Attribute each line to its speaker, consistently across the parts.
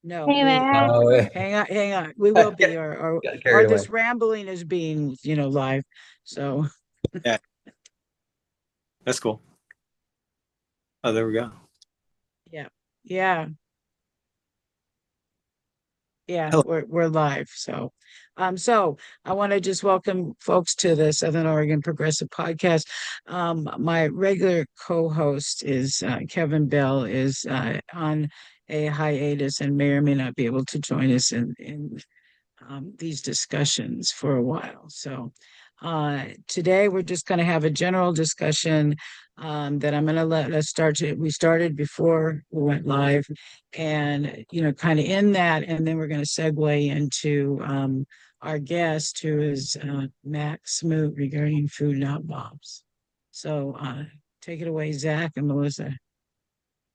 Speaker 1: No,
Speaker 2: Hey,
Speaker 1: we
Speaker 2: Matt.
Speaker 3: Oh,
Speaker 1: hang on. We will be,
Speaker 3: got
Speaker 1: or
Speaker 3: carried away.
Speaker 1: this rambling is being, live. So
Speaker 3: Yeah, that's cool. Oh, there we go.
Speaker 1: yeah, yeah, yeah,
Speaker 3: Hello.
Speaker 1: we're live. So I want to just welcome folks to the Southern Oregon Progressive Podcast. My regular co-host is Kevin Bell is on a hiatus and may or may not be able to join us in these discussions for a while. So today we're just going to have a general discussion that I'm going to let us start to. We started before we went live, and kind of in that, and then we're going to segue into our guest, who is Max Smoot regarding food not bombs. So take it away, Zach and Melissa.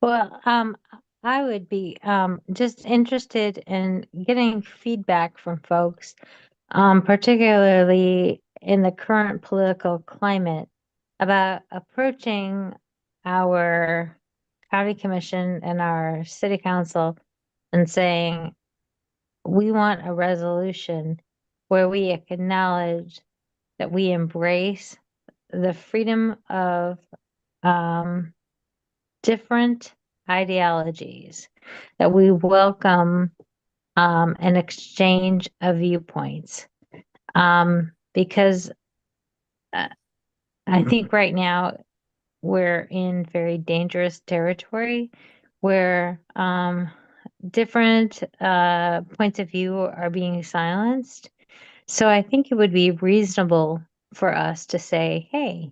Speaker 2: Well, I would be just interested in getting feedback from folks, particularly in the current political climate, about approaching our county commission and our city council and saying, we want a resolution where we acknowledge that we embrace the freedom of um, different ideologies, that we welcome an exchange of viewpoints. Because I think right now we're in very dangerous territory where different points of view are being silenced. So I think it would be reasonable for us to say, hey,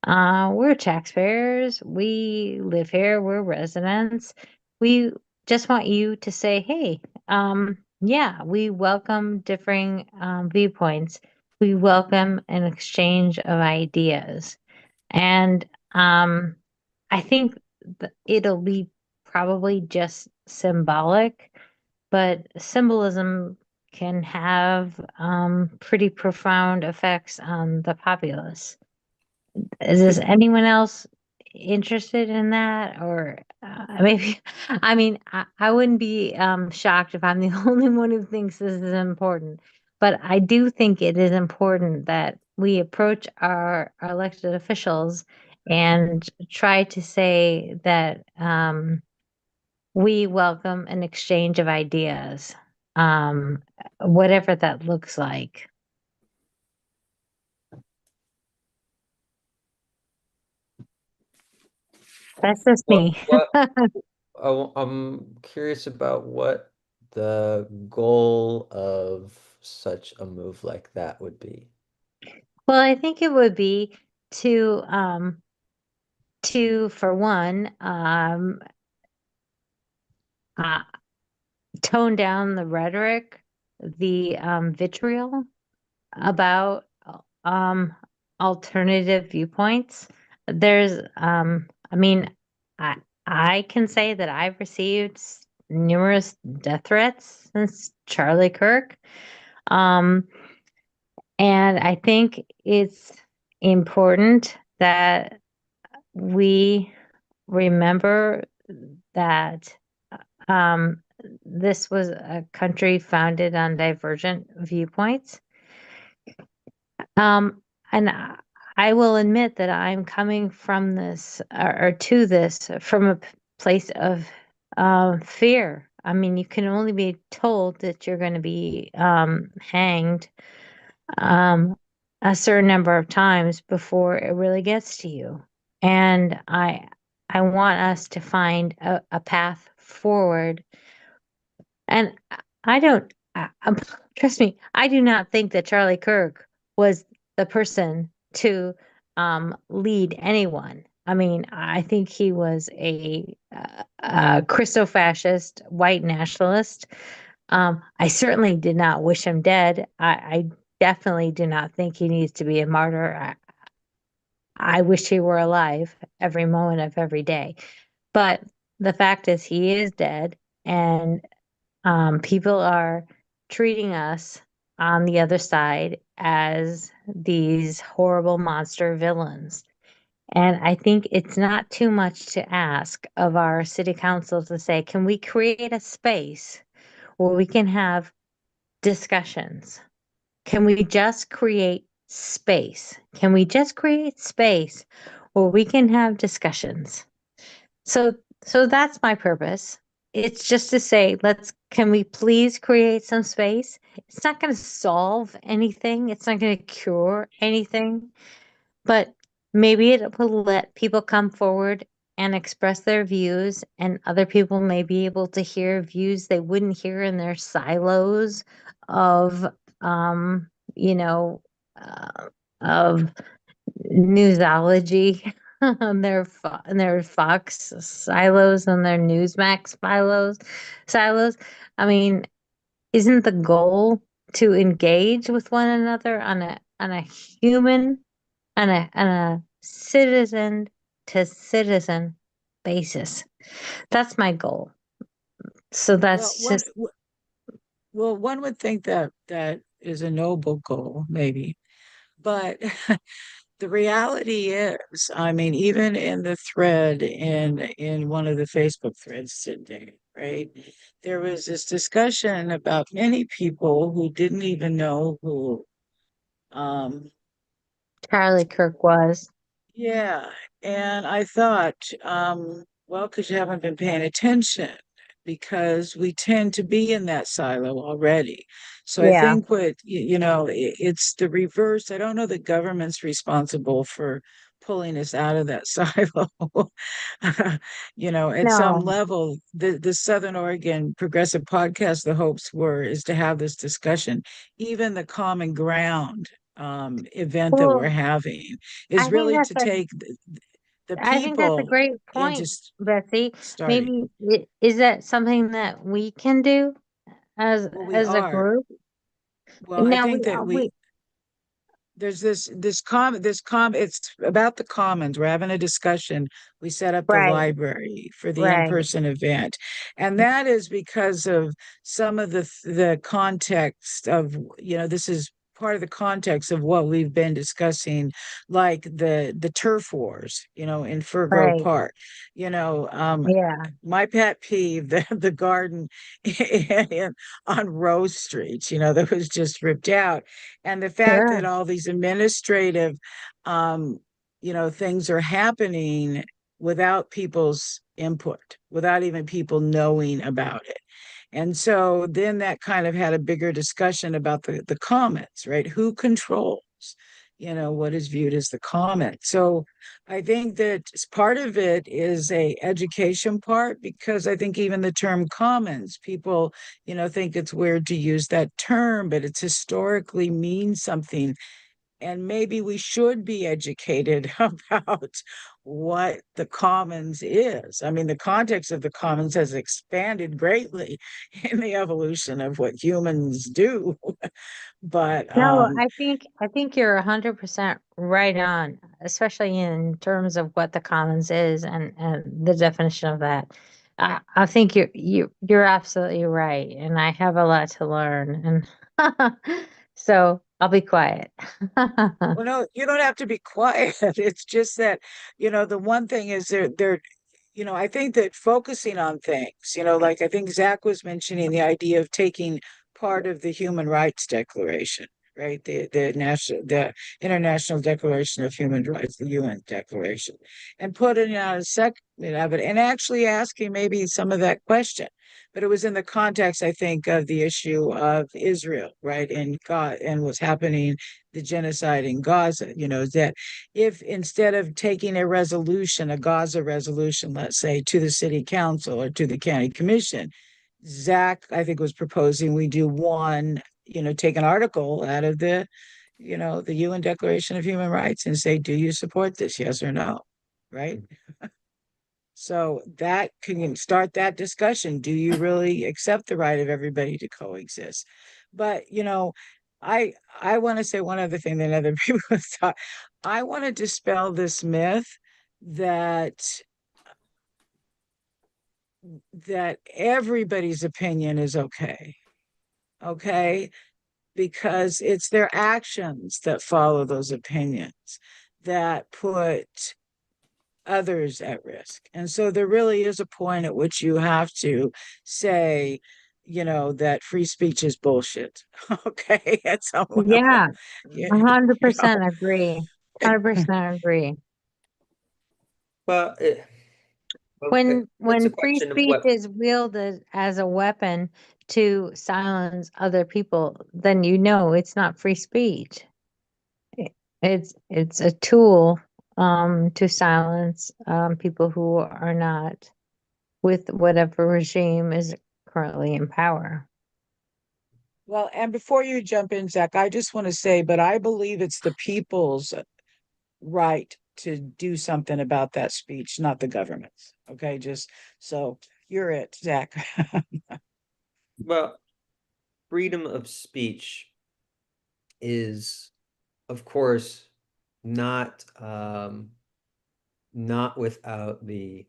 Speaker 2: we're taxpayers. We live here. We're residents. We just want you to say, hey, yeah, we welcome differing viewpoints. We welcome an exchange of ideas. And I think it'll be probably just symbolic, but symbolism can have pretty profound effects on the populace. Is anyone else interested in that? Or maybe, I mean, I wouldn't be shocked if I'm the only one who thinks this is important. But I do think it is important that we approach our elected officials and try to say that we welcome an exchange of ideas, um, whatever that looks like. That's just
Speaker 3: What,
Speaker 2: me.
Speaker 3: what, I'm curious about what the goal of such a move like that would be.
Speaker 2: Well, I think it would be to for one, uh, tone down the rhetoric, the vitriol about um alternative viewpoints. There's I mean, I I can say that I've received numerous death threats since Charlie Kirk. Um and I think it's important that we remember that um, this was a country founded on divergent viewpoints. And I will admit that I'm coming from this or to this from a place of fear. I mean, you can only be told that you're going to be hanged um, a certain number of times before it really gets to you. And I want us to find a path forward. And I don't, trust me, I do not think that Charlie Kirk was the person to lead anyone. I mean, I think he was a Christo-fascist white nationalist. I certainly did not wish him dead. I definitely do not think he needs to be a martyr. I wish he were alive every moment of every day. But the fact is, he is dead, and people are treating us on the other side as these horrible monster villains. And I think it's not too much to ask of our city council to say, can we create a space where we can have discussions? Can we just create space? Can we just create space where we can have discussions? So so that's my purpose. It's just to say, can we please create some space? It's not going to solve anything. It's not going to cure anything, but maybe it will let people come forward and express their views, and other people may be able to hear views they wouldn't hear in their silos of, um, you know, of newsology on their Fox silos and their Newsmax silos. I mean, isn't the goal to engage with one another on a human, on a citizen to citizen basis? That's my goal. So
Speaker 1: Well,
Speaker 2: that's just
Speaker 1: one would think that that is a noble goal, maybe, but the reality is, I mean, even in the thread in one of the Facebook threads today, right? There was this discussion about many people who didn't even know who um
Speaker 2: Charlie Kirk was.
Speaker 1: yeah, and I thought, well, because you haven't been paying attention, because we tend to be in that silo already. So I
Speaker 2: Yeah.
Speaker 1: think you know, it's the reverse. I don't know that government's responsible for pulling us out of that silo. You know, at some
Speaker 2: No.
Speaker 1: level, the Southern Oregon Progressive Podcast, the hopes were is to have this discussion, even the common ground event that we're
Speaker 2: Well,
Speaker 1: having
Speaker 2: I
Speaker 1: is
Speaker 2: think
Speaker 1: really
Speaker 2: that's
Speaker 1: to
Speaker 2: a
Speaker 1: take the
Speaker 2: I think that's a
Speaker 1: people
Speaker 2: great
Speaker 1: into
Speaker 2: point, Betsy.
Speaker 1: starting.
Speaker 2: Maybe is that something that we can do
Speaker 1: Well, we
Speaker 2: as a
Speaker 1: are.
Speaker 2: group?
Speaker 1: Well, I
Speaker 2: Now
Speaker 1: think that
Speaker 2: we
Speaker 1: there's this it's about the commons. We're having a discussion. We set up the
Speaker 2: right,
Speaker 1: library for the
Speaker 2: right,
Speaker 1: in-person event, and that is because of some of the context of, you know, this is part of the context of what we've been discussing, like the turf wars, you know, in Fir Grove
Speaker 2: right.
Speaker 1: Park. You know,
Speaker 2: Yeah,
Speaker 1: my pet peeve, the garden on Rose Street, you know, that was just ripped out, and the fact that
Speaker 2: sure.
Speaker 1: all these administrative um you know, things are happening without people's input, without even people knowing about it. And so then that kind of had a bigger discussion about the comments, right? Who controls, you know, what is viewed as the comment. So I think that part of it is a education part, because I think even the term commons, people, you know, think it's weird to use that term, but it's historically means something, and maybe we should be educated about what the commons is. I mean, the context of the commons has expanded greatly in the evolution of what humans do. But
Speaker 2: No, I think you're 100% right on, especially in terms of what the commons is and the definition of that. I think you're absolutely right, and I have a lot to learn, and so I'll be quiet.
Speaker 1: well, no, you don't have to be quiet. It's just that, you know, the one thing is they're you know, I think that focusing on things, you know, like I think Zach was mentioning the idea of taking part of the Human Rights Declaration, right? The International Declaration of Human Rights, the UN Declaration, and putting out a second of it, and actually asking maybe some of that question. But it was in the context, I think, of the issue of Israel, right? And God and what's happening, the genocide in Gaza, you know, that if instead of taking a resolution, a Gaza resolution, let's say, to the city council or to the county commission, Zach, I think, was proposing we do one, you know, take an article out of the, you know, the UN Declaration of Human Rights and say, do you support this? Yes or no? Right. So that can start that discussion. Do you really accept the right of everybody to coexist? But you know, I want to say one other thing that other people have thought. I want to dispel this myth that that everybody's opinion is okay. Okay. Because it's their actions that follow those opinions that put others at risk. And so there really is a point at which you have to say, that free speech is bullshit. Okay, at some level.
Speaker 2: Yeah,
Speaker 1: Yeah,
Speaker 2: 100% agree. 100% agree.
Speaker 3: Well,
Speaker 2: When
Speaker 3: it's a
Speaker 2: free
Speaker 3: question of
Speaker 2: speech
Speaker 3: what.
Speaker 2: is wielded as a weapon to silence other people, then it's not free speech. It's a tool to silence people who are not with whatever regime is currently in power.
Speaker 1: well, and before you jump in, Zach, I just want to say, but I believe it's the people's right to do something about that speech, not the government's. Okay, just so you're it, Zach.
Speaker 3: Well, freedom of speech is, of course, not without the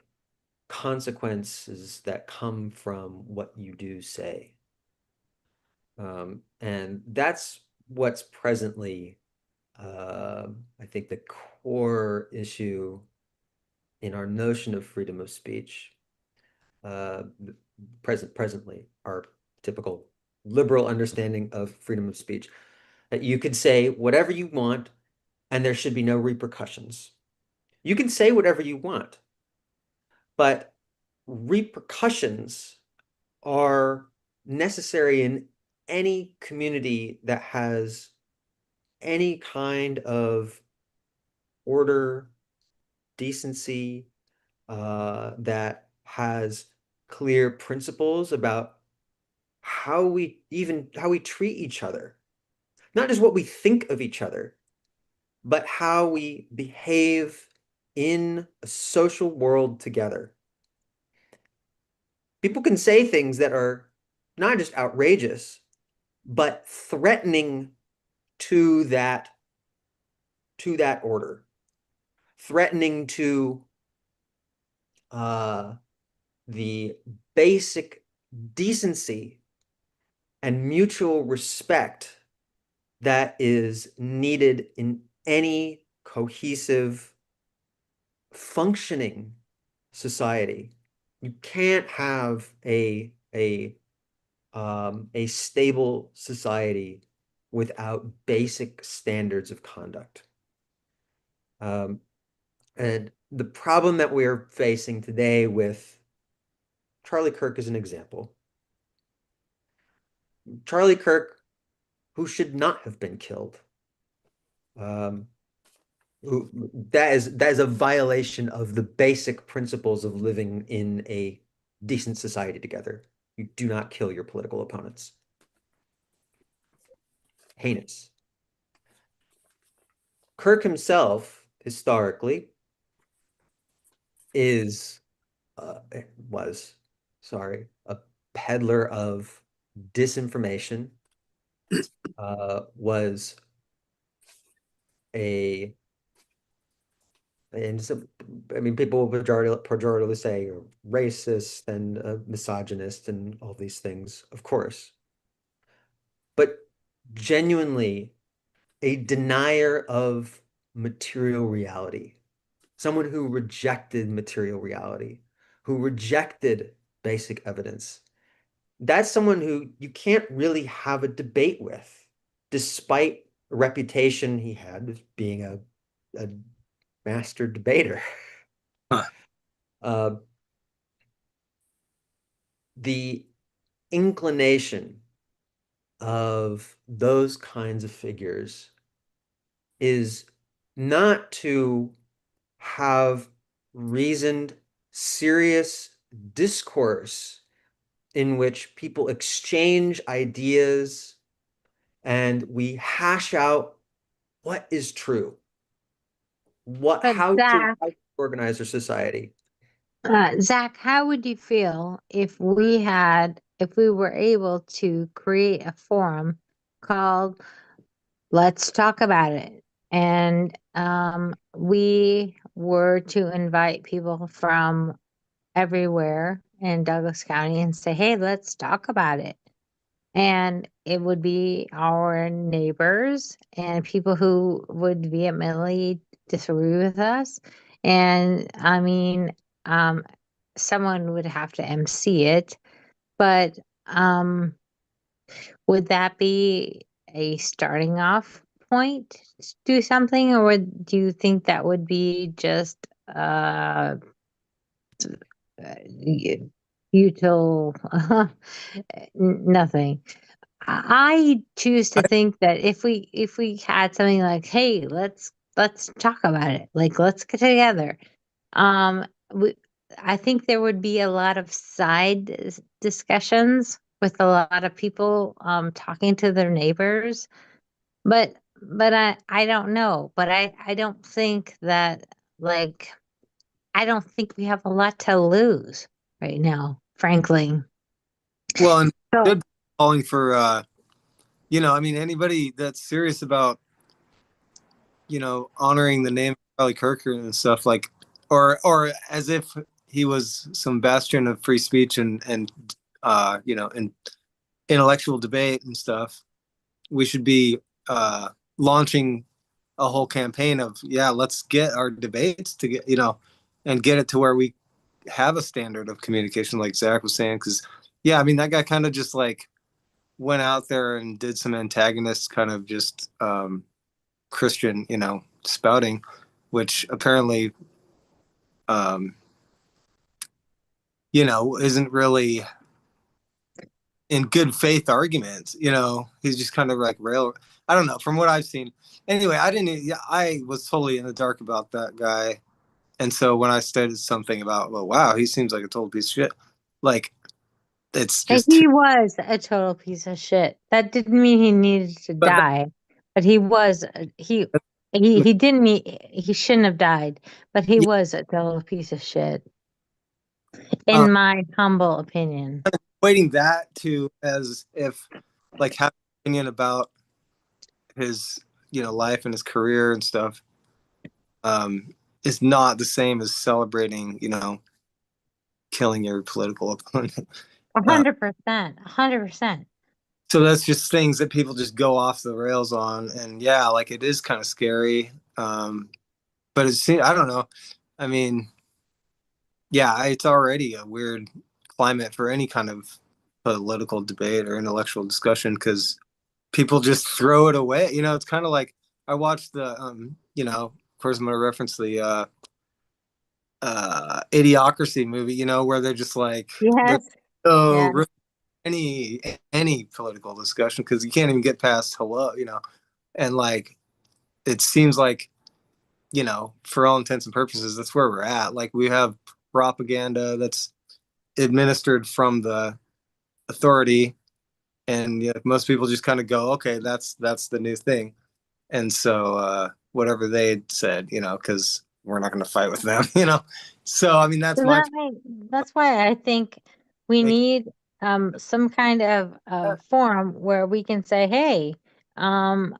Speaker 3: consequences that come from what you do say. And that's what's presently, I think, the core issue in our notion of freedom of speech. Uh, presently, our typical liberal understanding of freedom of speech, that you could say whatever you want and there should be no repercussions. You can say whatever you want, but repercussions are necessary in any community that has any kind of order, decency, that has clear principles about how we treat each other, not just what we think of each other, but how we behave in a social world together. People can say things that are not just outrageous, but threatening to that order, threatening to uh, the basic decency and mutual respect that is needed in any cohesive, functioning society. You can't have a stable society without basic standards of conduct. Um, and the problem that we're facing today with Charlie Kirk is an example. Charlie Kirk, who should not have been killed, um, that is a violation of the basic principles of living in a decent society together. You do not kill your political opponents. Heinous. Kirk himself, historically, is was, sorry, a peddler of disinformation, was a and so, I mean, people will pejoratively say you're racist and misogynist and all these things, of course, but genuinely a denier of material reality, someone who rejected material reality, who rejected basic evidence. That's someone who you can't really have a debate with, despite a reputation he had as being a master debater.
Speaker 4: Huh.
Speaker 3: Uh, the inclination of those kinds of figures is not to have reasoned, serious discourse in which people exchange ideas and we hash out what is true,
Speaker 2: But
Speaker 3: how to organize our society.
Speaker 2: Zach, how would you feel if we were able to create a forum called Let's Talk About It? And we were to invite people from everywhere in Douglas County and say, hey, let's talk about it. And it would be our neighbors and people who would vehemently disagree with us. And I mean, um, someone would have to MC it, but would that be a starting off point to do something, or do you think that would be just util nothing? I choose to think that if we had something like, hey, let's talk about it, like let's get together. Um, we, I think there would be a lot of discussions with a lot of people talking to their neighbors, but I don't know, but I don't think that, like, I don't think we have a lot to lose right now, frankly.
Speaker 4: Well, and
Speaker 2: So
Speaker 4: good calling for I mean, anybody that's serious about, honoring the name of Charlie Kirk and stuff, like, or as if he was some bastion of free speech and intellectual debate and stuff. We should be launching a whole campaign of, yeah, let's get our debates to get, and get it to where we have a standard of communication, like Zach was saying. Because, yeah, I mean, that guy kind of just like went out there and did some antagonist kind of just Christian, spouting, which apparently, um, isn't really in good faith arguments. He's just kind of like rail. I don't know. From what I've seen, anyway, I didn't. Yeah, I was totally in the dark about that guy, and so when I stated something about, well, wow, he seems like a total piece of shit. Like, it's just.
Speaker 2: he was a total piece of shit. That didn't mean he needed to
Speaker 4: But
Speaker 2: die, but he was he didn't need, he shouldn't have died, but he
Speaker 4: yeah,
Speaker 2: was a total piece of shit,
Speaker 4: um,
Speaker 2: in my humble opinion.
Speaker 4: equating that to as if like having an opinion about his life and his career and stuff is not the same as celebrating killing your political opponent. Uh,
Speaker 2: 100%, 100%.
Speaker 4: so that's just things that people just go off the rails on, and yeah, like it is kind of scary. But I don't know. I mean, yeah, it's already a weird climate for any kind of political debate or intellectual discussion because people just throw it away. It's kind of like I watched of course I'm going to reference the Idiocracy movie, where they're just like they're
Speaker 2: Yes,
Speaker 4: so
Speaker 2: yeah.
Speaker 4: any political discussion because you can't even get past hello, and like it seems like for all intents and purposes that's where we're at. Like we have propaganda that's administered from the authority, and most people just kind of go, okay, that's the new thing, and so whatever they said, because we're not going to fight with them, so I mean that's
Speaker 2: So
Speaker 4: my
Speaker 2: that's why I think we
Speaker 4: like,
Speaker 2: need some kind of forum where we can say, hey, um,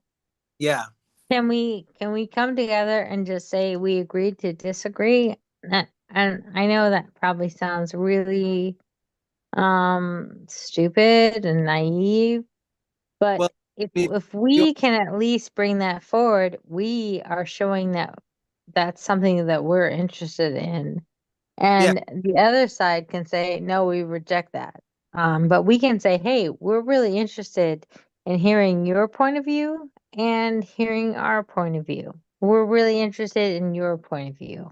Speaker 4: yeah.
Speaker 2: can we come together and just say we agreed to disagree? And I know that probably sounds really stupid and naive, but
Speaker 4: Well, I mean,
Speaker 2: if we can at least bring that forward, we are showing that that's something that we're interested in.
Speaker 4: yeah,
Speaker 2: And the other side can say, no, we reject that. But we can say, hey, we're really interested in hearing your point of view and hearing our point of view. We're really interested in your point of view.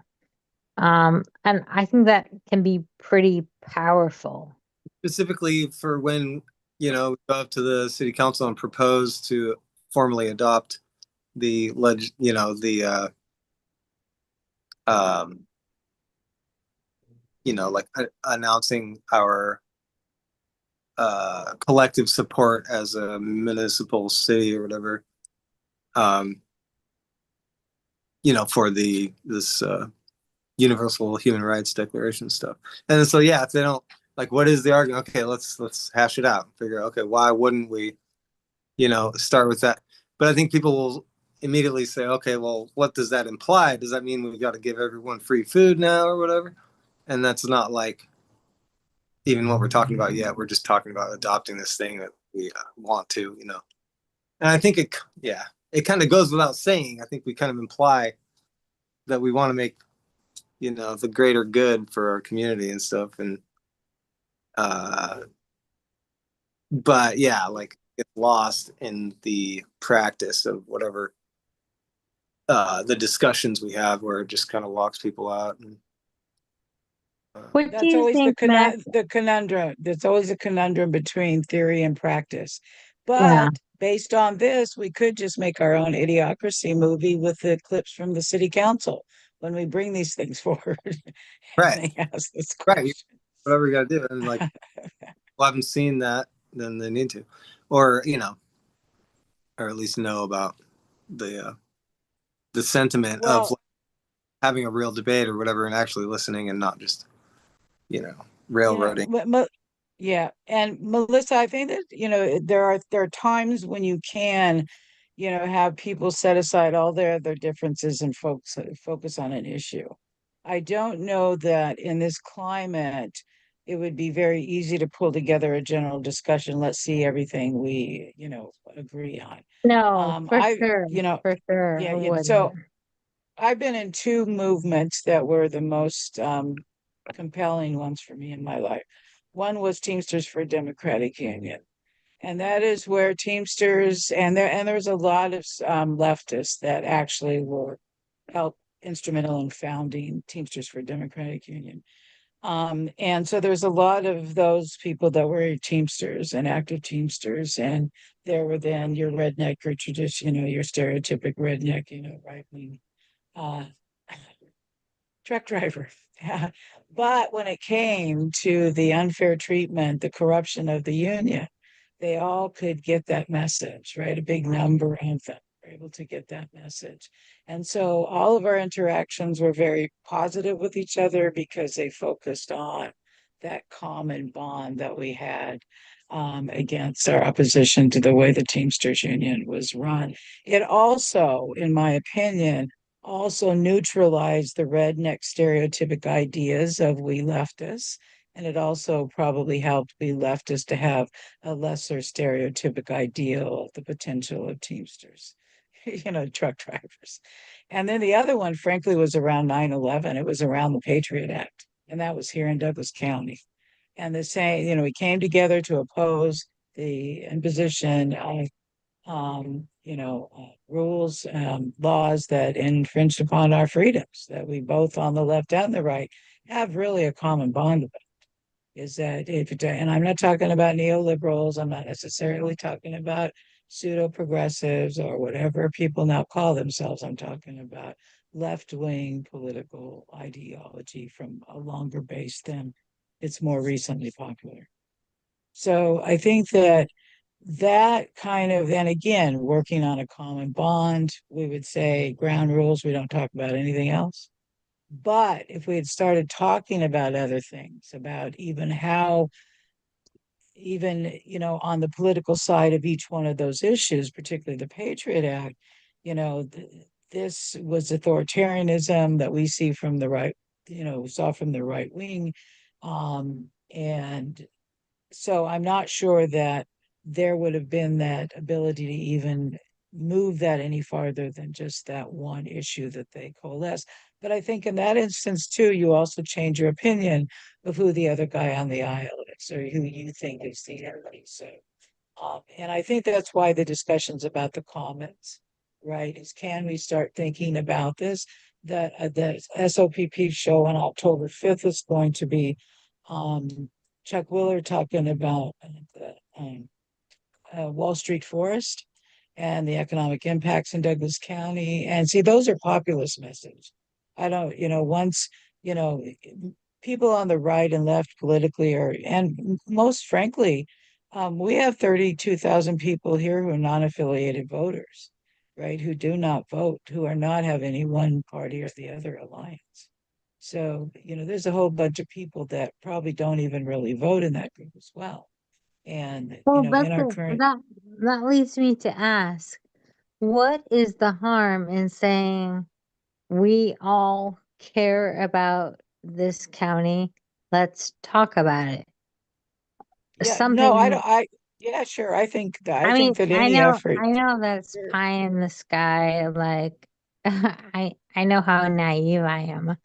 Speaker 2: And I think that can be pretty powerful.
Speaker 4: specifically for when we go up to the city council and propose to formally adopt the um like announcing our collective support as a municipal city or whatever, um for this universal human rights declaration stuff. And so yeah, if they don't, like, what is the argument? Okay, let's hash it out, figure out, okay, why wouldn't we start with that? But I think people will immediately say, okay, well, what does that imply? Does that mean we got to give everyone free food now or whatever? And that's not like even what we're talking about yet. We're just talking about adopting this thing that we want to, and I think yeah, it kind of goes without saying. I think we kind of imply that we want to make the greater good for our community and stuff. And but yeah, like it's lost in the practice of whatever the discussions we have, where it just kind of locks people out. And,
Speaker 2: What do
Speaker 1: That's
Speaker 2: you
Speaker 1: always
Speaker 2: think, Max?
Speaker 1: the conundrum. There's always a conundrum between theory and practice.
Speaker 2: Yeah.
Speaker 1: But based on this, we could just make our own idiocracy movie with the clips from the city council when we bring these things forward and
Speaker 4: right,
Speaker 1: they ask this
Speaker 4: right.
Speaker 1: question.
Speaker 4: Whatever you got to do, and like people haven't seen that, then they need to, or or at least know about the sentiment of
Speaker 1: Well,
Speaker 4: like, having a real debate or whatever, and actually listening and not just you know
Speaker 1: yeah,
Speaker 4: railroading.
Speaker 1: yeah, and Melissa, I think that there are times when you can, have people set aside all their differences and focus on an issue. I don't know that in this climate it would be very easy to pull together a general discussion. Let's see everything we, agree on.
Speaker 2: No, for
Speaker 1: I,
Speaker 2: sure. For sure,
Speaker 1: yeah,
Speaker 2: I
Speaker 1: so
Speaker 2: wouldn't.
Speaker 1: I've been in two movements that were the most compelling ones for me in my life. One was Teamsters for a Democratic Union, and that is where Teamsters and there's a lot of leftists that actually were help instrumental in founding Teamsters for a Democratic Union. And so there's a lot of those people that were Teamsters and active Teamsters, and there were then your redneck or tradition, your stereotypic redneck, right wing uh, truck driver. Yeah. But when it came to the unfair treatment, the corruption of the union, they all could get that message, right? A big number of them were able to get that message. And so all of our interactions were very positive with each other because they focused on that common bond that we had against our opposition to the way the Teamsters Union was run. It also, in my opinion, also neutralized the redneck stereotypic ideas of we leftists. And it also probably helped we leftists to have a lesser stereotypic ideal of the potential of Teamsters, truck drivers. And then the other one, frankly, was around 9/11. It was around the Patriot Act, and that was here in Douglas County. And the same, we came together to oppose the imposition of rules, laws that infringed upon our freedoms that we both on the left and the right have really a common bond about. Is that and I'm not talking about neoliberals, I'm not necessarily talking about pseudo progressives or whatever people now call themselves. I'm talking about left wing political ideology from a longer base than it's more recently popular. So I think that kind of, and again, working on a common bond, we would say ground rules, we don't talk about anything else. But if we had started talking about other things, about even how, even, on the political side of each one of those issues, particularly the Patriot Act, this was authoritarianism that we see from the right, saw from the right wing. And so I'm not sure that there would have been that ability to even move that any farther than just that one issue that they coalesce. But I think in that instance too, you also change your opinion of who the other guy on the aisle is or who you think is the enemy. So, and I think that's why the discussions about the comments, right, is can we start thinking about this? That the SOPP show on October 5th is going to be Chuck Willer talking about the Wall Street Forest and the economic impacts in Douglas County. And see, those are populist messages. I don't, once, you know, people on the right and left politically are, and most frankly, we have 32,000 people here who are non-affiliated voters, right? Who do not vote, who are not have any one party or the other alliance. So, there's a whole bunch of people that probably don't even really vote in that group as well. And,
Speaker 2: Well,
Speaker 1: in our current,
Speaker 2: that leads me to ask, what is the harm in saying we all care about this county? Let's talk about it.
Speaker 1: yeah, no, I
Speaker 2: Something,
Speaker 1: don't, yeah, sure. I
Speaker 2: I
Speaker 1: think
Speaker 2: mean,
Speaker 1: that any effort,
Speaker 2: I know that's
Speaker 1: sure.
Speaker 2: pie in the sky, like I know how naive I am.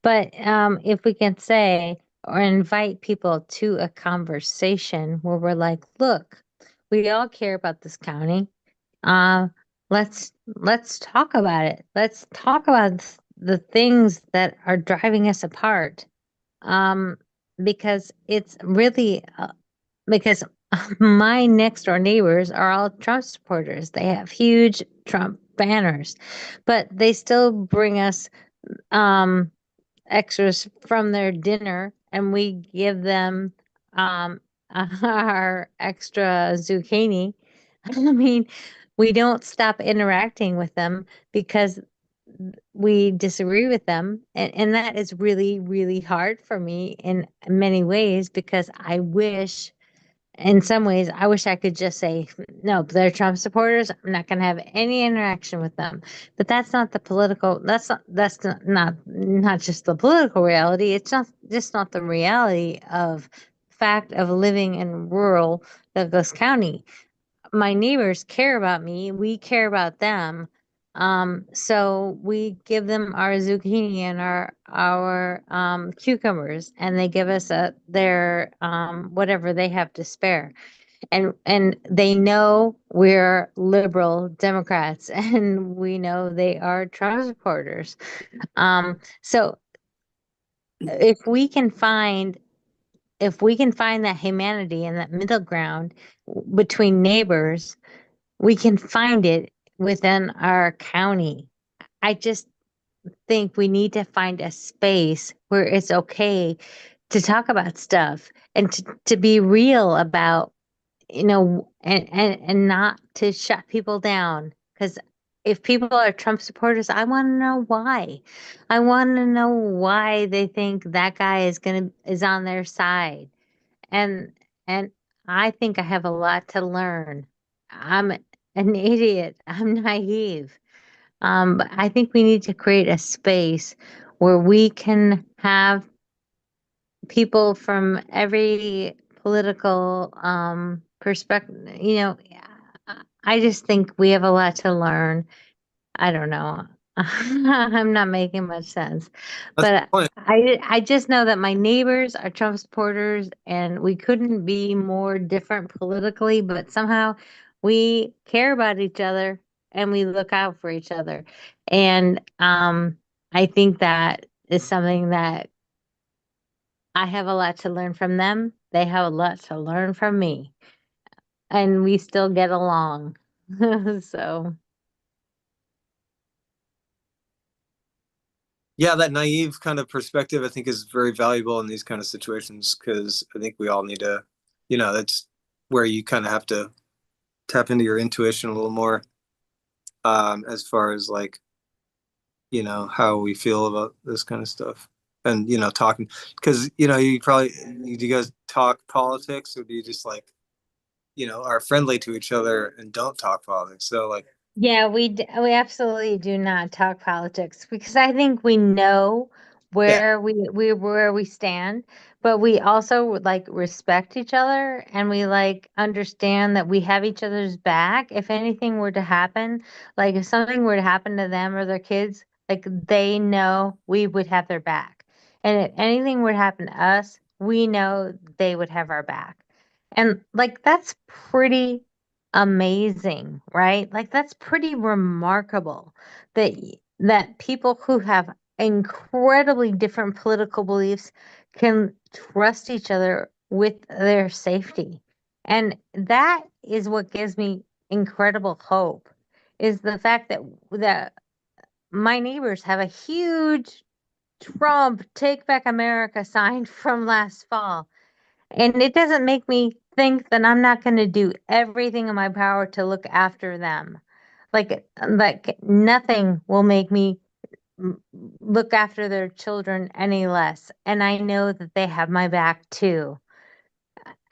Speaker 2: But if we can say or invite people to a conversation where we're like, look, we all care about this county. Uh, let's talk about it. Let's talk about the things that are driving us apart. Um, because it's really because my next door neighbors are all Trump supporters. They have huge Trump banners, but they still bring us um extras from their dinner, and we give them um our extra zucchini. I mean, we don't stop interacting with them because we disagree with them, and that is really, really hard for me in many ways, because I wish, in some ways, I wish I could just say, no, they're Trump supporters. I'm not going to have any interaction with them. But that's not the political, not just the political reality. It's not just not the reality of fact of living in rural Douglas County. My neighbors care about me. We care about them. So we give them our zucchini and our cucumbers, and they give us their whatever they have to spare. And they know we're liberal Democrats, and we know they are Trump supporters. So if we can find that humanity and that middle ground between neighbors, we can find it within our county. I just think we need to find a space where it's okay to talk about stuff, and to be real about, and not to shut people down. Because if people are Trump supporters, I want to know why. I want to know why they think that guy is on their side. And and I think I have a lot to learn. I'm an idiot. I'm naive. But I think we need to create a space where we can have people from every political perspective. I just think we have a lot to learn. I don't know. I'm not making much sense,
Speaker 4: That's the
Speaker 2: but
Speaker 4: point.
Speaker 2: I just know that my neighbors are Trump supporters, and we couldn't be more different politically, but somehow we care about each other and we look out for each other. And I think that is something that I have a lot to learn from them. They have a lot to learn from me, and we still get along. So.
Speaker 4: Yeah, that naive kind of perspective I think is very valuable in these kind of situations, because I think we all need to, that's where you kind of have to tap into your intuition a little more, as far as like, how we feel about this kind of stuff. And, talking, because, do you guys talk politics, or do you just like, are friendly to each other and don't talk politics? So like,
Speaker 2: Yeah, we absolutely do not talk politics, because I think we know
Speaker 4: yeah,
Speaker 2: where we stand, but we also would like respect each other, and we like understand that we have each other's back. If anything were to happen, like if something were to happen to them or their kids, like they know we would have their back. And if anything were to happen to us, we know they would have our back. And like that's pretty amazing, right? Like that's pretty remarkable that that people who have incredibly different political beliefs can trust each other with their safety. And that is what gives me incredible hope, is the fact that my neighbors have a huge Trump Take Back America sign from last fall, and it doesn't make me think that I'm not going to do everything in my power to look after them. Like nothing will make me look after their children any less. And I know that they have my back too.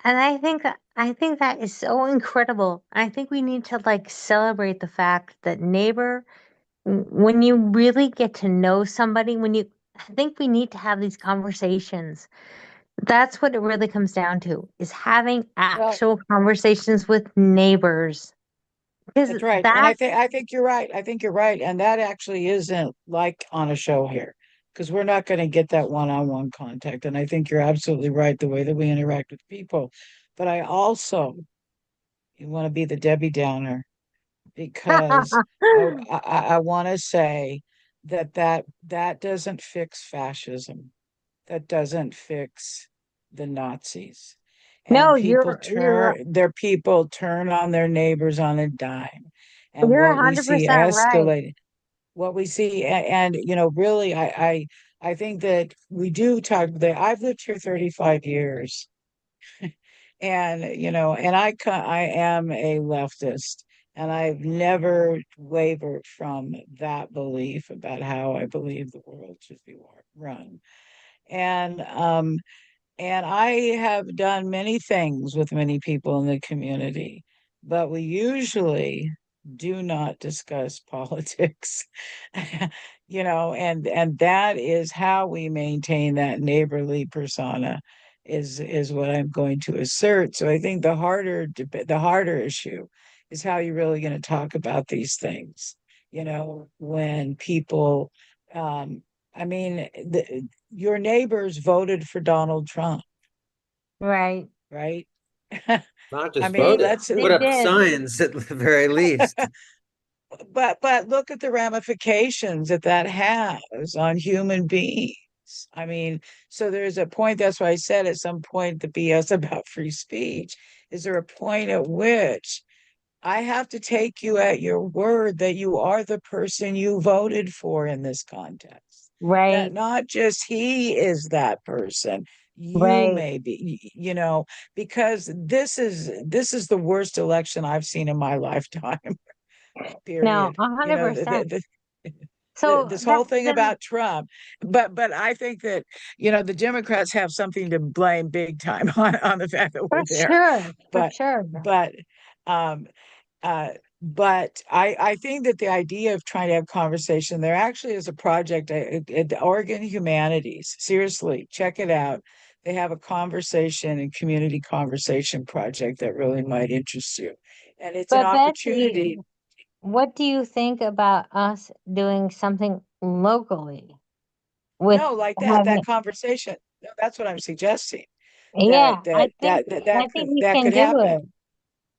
Speaker 2: And I think that is so incredible. I think we need to like celebrate the fact that neighbor, when you really get to know somebody, I think we need to have these conversations. That's what it really comes down to, is having
Speaker 1: Well,
Speaker 2: actual conversations with neighbors. Because
Speaker 1: that's right. And
Speaker 2: that,
Speaker 1: I think you're right. I think you're right. And that actually isn't like on a show here. because we're not going to get that one-on-one contact. And I think you're absolutely right, the way that we interact with people. But I also want to be the Debbie Downer because I want to say that doesn't fix fascism. That doesn't fix the Nazis. And
Speaker 2: No,
Speaker 1: their people turn on their neighbors on a dime. And
Speaker 2: you're
Speaker 1: what we see
Speaker 2: 100% right.
Speaker 1: escalating, what we see, and really, I think that we do talk that I've lived here 35 years. And and I am a leftist, and I've never wavered from that belief about how I believe the world should be run. And I have done many things with many people in the community, but we usually do not discuss politics. And that is how we maintain that neighborly persona is what I'm going to assert. So I think the harder issue is how you're really going to talk about these things. When people I mean, your neighbors voted for Donald Trump,
Speaker 2: Right.
Speaker 1: right?
Speaker 3: Not
Speaker 1: I
Speaker 3: just
Speaker 1: mean,
Speaker 3: voted,
Speaker 1: let's
Speaker 3: put
Speaker 2: They
Speaker 3: up
Speaker 2: did.
Speaker 3: signs at the very least.
Speaker 1: but look at the ramifications that has on human beings. I mean, so there's a point, that's why I said at some point the BS about free speech. Is there a point at which I have to take you at your word that you are the person you voted for in this context? That
Speaker 2: Right.
Speaker 1: not just he is that person, you
Speaker 2: Right.
Speaker 1: may be, because this is the worst election I've seen in my lifetime,
Speaker 2: No,
Speaker 1: period.
Speaker 2: 100%. So
Speaker 1: This
Speaker 2: that
Speaker 1: whole thing
Speaker 2: then
Speaker 1: about Trump, but I think that the Democrats have something to blame big time on the fact that
Speaker 2: for
Speaker 1: we're there.
Speaker 2: sure, for
Speaker 1: But
Speaker 2: sure.
Speaker 1: but um uh, but I think that the idea of trying to have conversation, there actually is a project at the Oregon Humanities. Seriously, check it out. They have a conversation and community conversation project that really might interest you. And it's an
Speaker 2: But Betsy,
Speaker 1: opportunity.
Speaker 2: what do you think about us doing something locally with
Speaker 1: No, like that
Speaker 2: having,
Speaker 1: conversation. No, that's what I'm suggesting.
Speaker 2: yeah, I think we
Speaker 1: That
Speaker 2: can
Speaker 1: could
Speaker 2: do
Speaker 1: happen.
Speaker 2: it.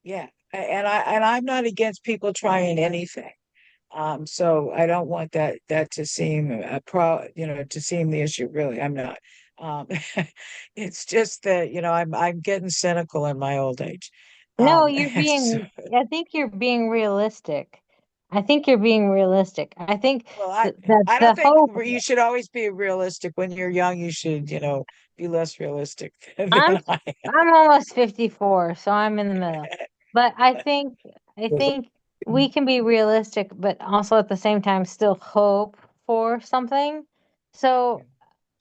Speaker 1: Yeah. And I'm not against people trying anything. So I don't want that to seem to seem the issue. Really, I'm not. Um, it's just that, I'm getting cynical in my old age.
Speaker 2: No,
Speaker 1: So,
Speaker 2: I think you're being realistic. I think you're being realistic. I think
Speaker 1: well, I don't
Speaker 2: the
Speaker 1: think
Speaker 2: hope,
Speaker 1: you should always be realistic. When you're young, you should, be less realistic
Speaker 2: I'm
Speaker 1: than I
Speaker 2: I'm almost 54, so I'm in the middle. But I
Speaker 3: Was
Speaker 2: think we can be realistic, but also at the same time still hope for something. So,
Speaker 1: am.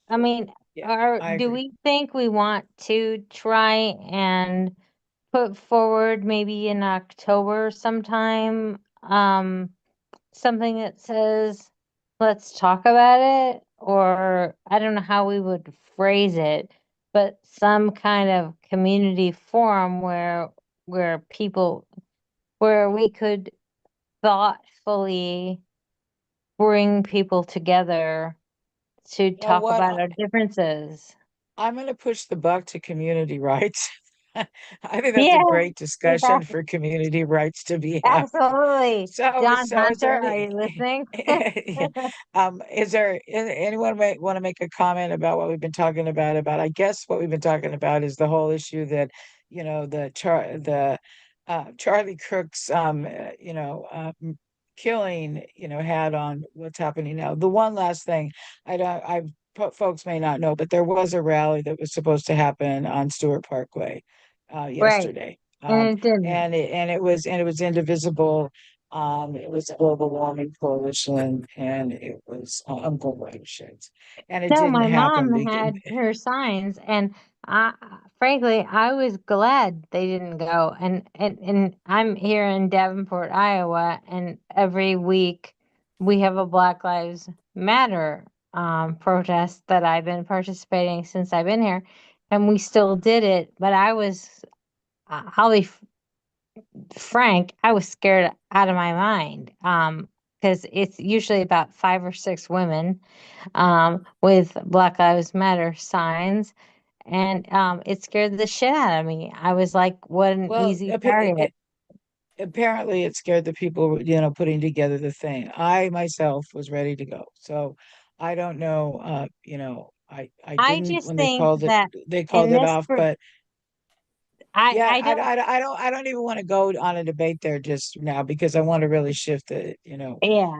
Speaker 2: I mean,
Speaker 1: Yeah, I
Speaker 2: do
Speaker 1: agree.
Speaker 2: we think we want to try and put forward maybe in October sometime, something that says, let's talk about it, or I don't know how we would phrase it, but some kind of community forum where people, where we could thoughtfully bring people together to
Speaker 1: You know
Speaker 2: talk
Speaker 1: what?
Speaker 2: about our differences.
Speaker 1: I'm going to push the buck to community rights. I think that's a
Speaker 2: Yeah,
Speaker 1: great
Speaker 2: yeah,
Speaker 1: discussion for community rights to be had.
Speaker 2: absolutely. John
Speaker 1: So is
Speaker 2: Hunter,
Speaker 1: there
Speaker 2: are
Speaker 1: any,
Speaker 2: you listening?
Speaker 1: is there anyone may want to make a comment about what we've been talking about? I guess what we've been talking about is the whole issue that, Charlie Kirk's, killing, had on what's happening now. The one last thing folks may not know, but there was a rally that was supposed to happen on Stewart Parkway
Speaker 2: Right.
Speaker 1: yesterday.
Speaker 2: And it didn't.
Speaker 1: And it was indivisible. It was a global warming coalition, and it was uncoalitions, and it
Speaker 2: No,
Speaker 1: didn't
Speaker 2: my
Speaker 1: happen.
Speaker 2: mom had her signs, and I, frankly, I was glad they didn't go. And I'm here in Davenport, Iowa, and every week we have a Black Lives Matter protest that I've been participating since I've been here, and we still did it. But I'll be frank, I was scared out of my mind. because it's usually about 5 or 6 women with Black Lives Matter signs. And it scared the shit out of me. I was like, what an
Speaker 1: Well,
Speaker 2: easy target.
Speaker 1: apparently it scared the people, putting together the thing. I myself was ready to go. So I don't know, I
Speaker 2: I
Speaker 1: didn't
Speaker 2: just
Speaker 1: when
Speaker 2: think that
Speaker 1: they
Speaker 2: in
Speaker 1: called it
Speaker 2: this,
Speaker 1: off, but yeah,
Speaker 2: I don't,
Speaker 1: I don't even want to go on a debate there just now because I want to really shift
Speaker 2: yeah.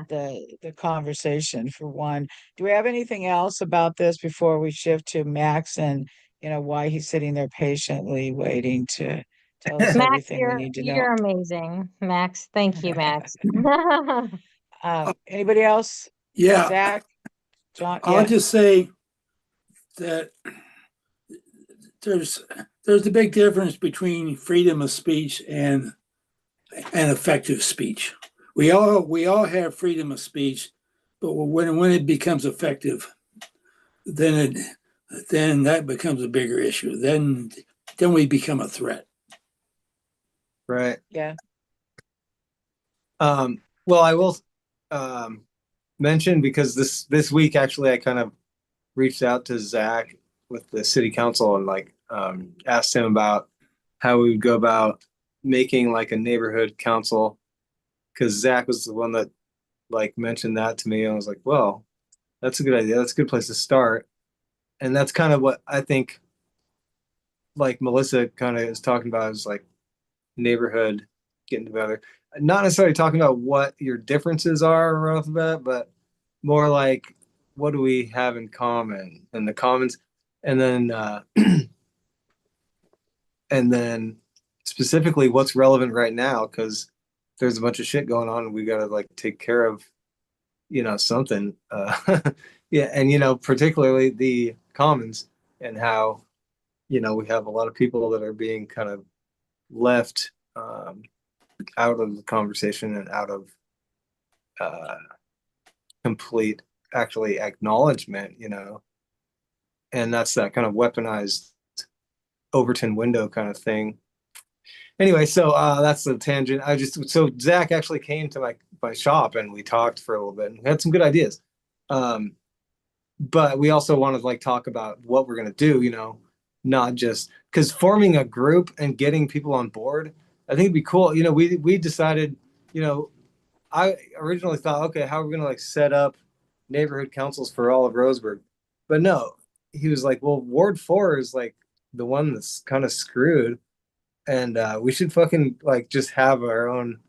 Speaker 1: the conversation for one. Do we have anything else about this before we shift to Max and why he's sitting there patiently waiting to tell us
Speaker 2: Max,
Speaker 1: everything we need to know?
Speaker 2: you're amazing, Max. Thank you, Max.
Speaker 1: Anybody else?
Speaker 5: Yeah,
Speaker 1: Zach, John?
Speaker 5: I'll
Speaker 1: Yeah.
Speaker 5: just say that there's there's a big difference between freedom of speech and effective speech. We all have freedom of speech, but when it becomes effective, then then that becomes a bigger issue. Then we become a threat.
Speaker 4: Right.
Speaker 1: Yeah.
Speaker 4: Well, I will mention because this week actually I kind of reached out to Zach with the city council and like asked him about how we would go about making like a neighborhood council because Zach was the one that like mentioned that to me. And I was like, well, that's a good idea. That's a good place to start. And that's kind of what I think like Melissa kind of is talking about is like neighborhood getting together. Not necessarily talking about what your differences are right off the bat, but more like what do we have in common and the commons, and then and then specifically what's relevant right now because there's a bunch of shit going on and we got to like take care of something yeah, and particularly the commons and how we have a lot of people that are being kind of left out of the conversation and out of uh, complete actually acknowledgement, and that's that kind of weaponized Overton window kind of thing. Anyway, so that's the tangent. So Zach actually came to my shop and we talked for a little bit and we had some good ideas. But we also want to like talk about what we're gonna do, not just because forming a group and getting people on board, I think it'd be cool. We decided, I originally thought, okay, how are we gonna like set up neighborhood councils for all of Roseburg? But no, he was like, well, Ward 4 is like the one that's kind of screwed, and we should fucking like just have our own,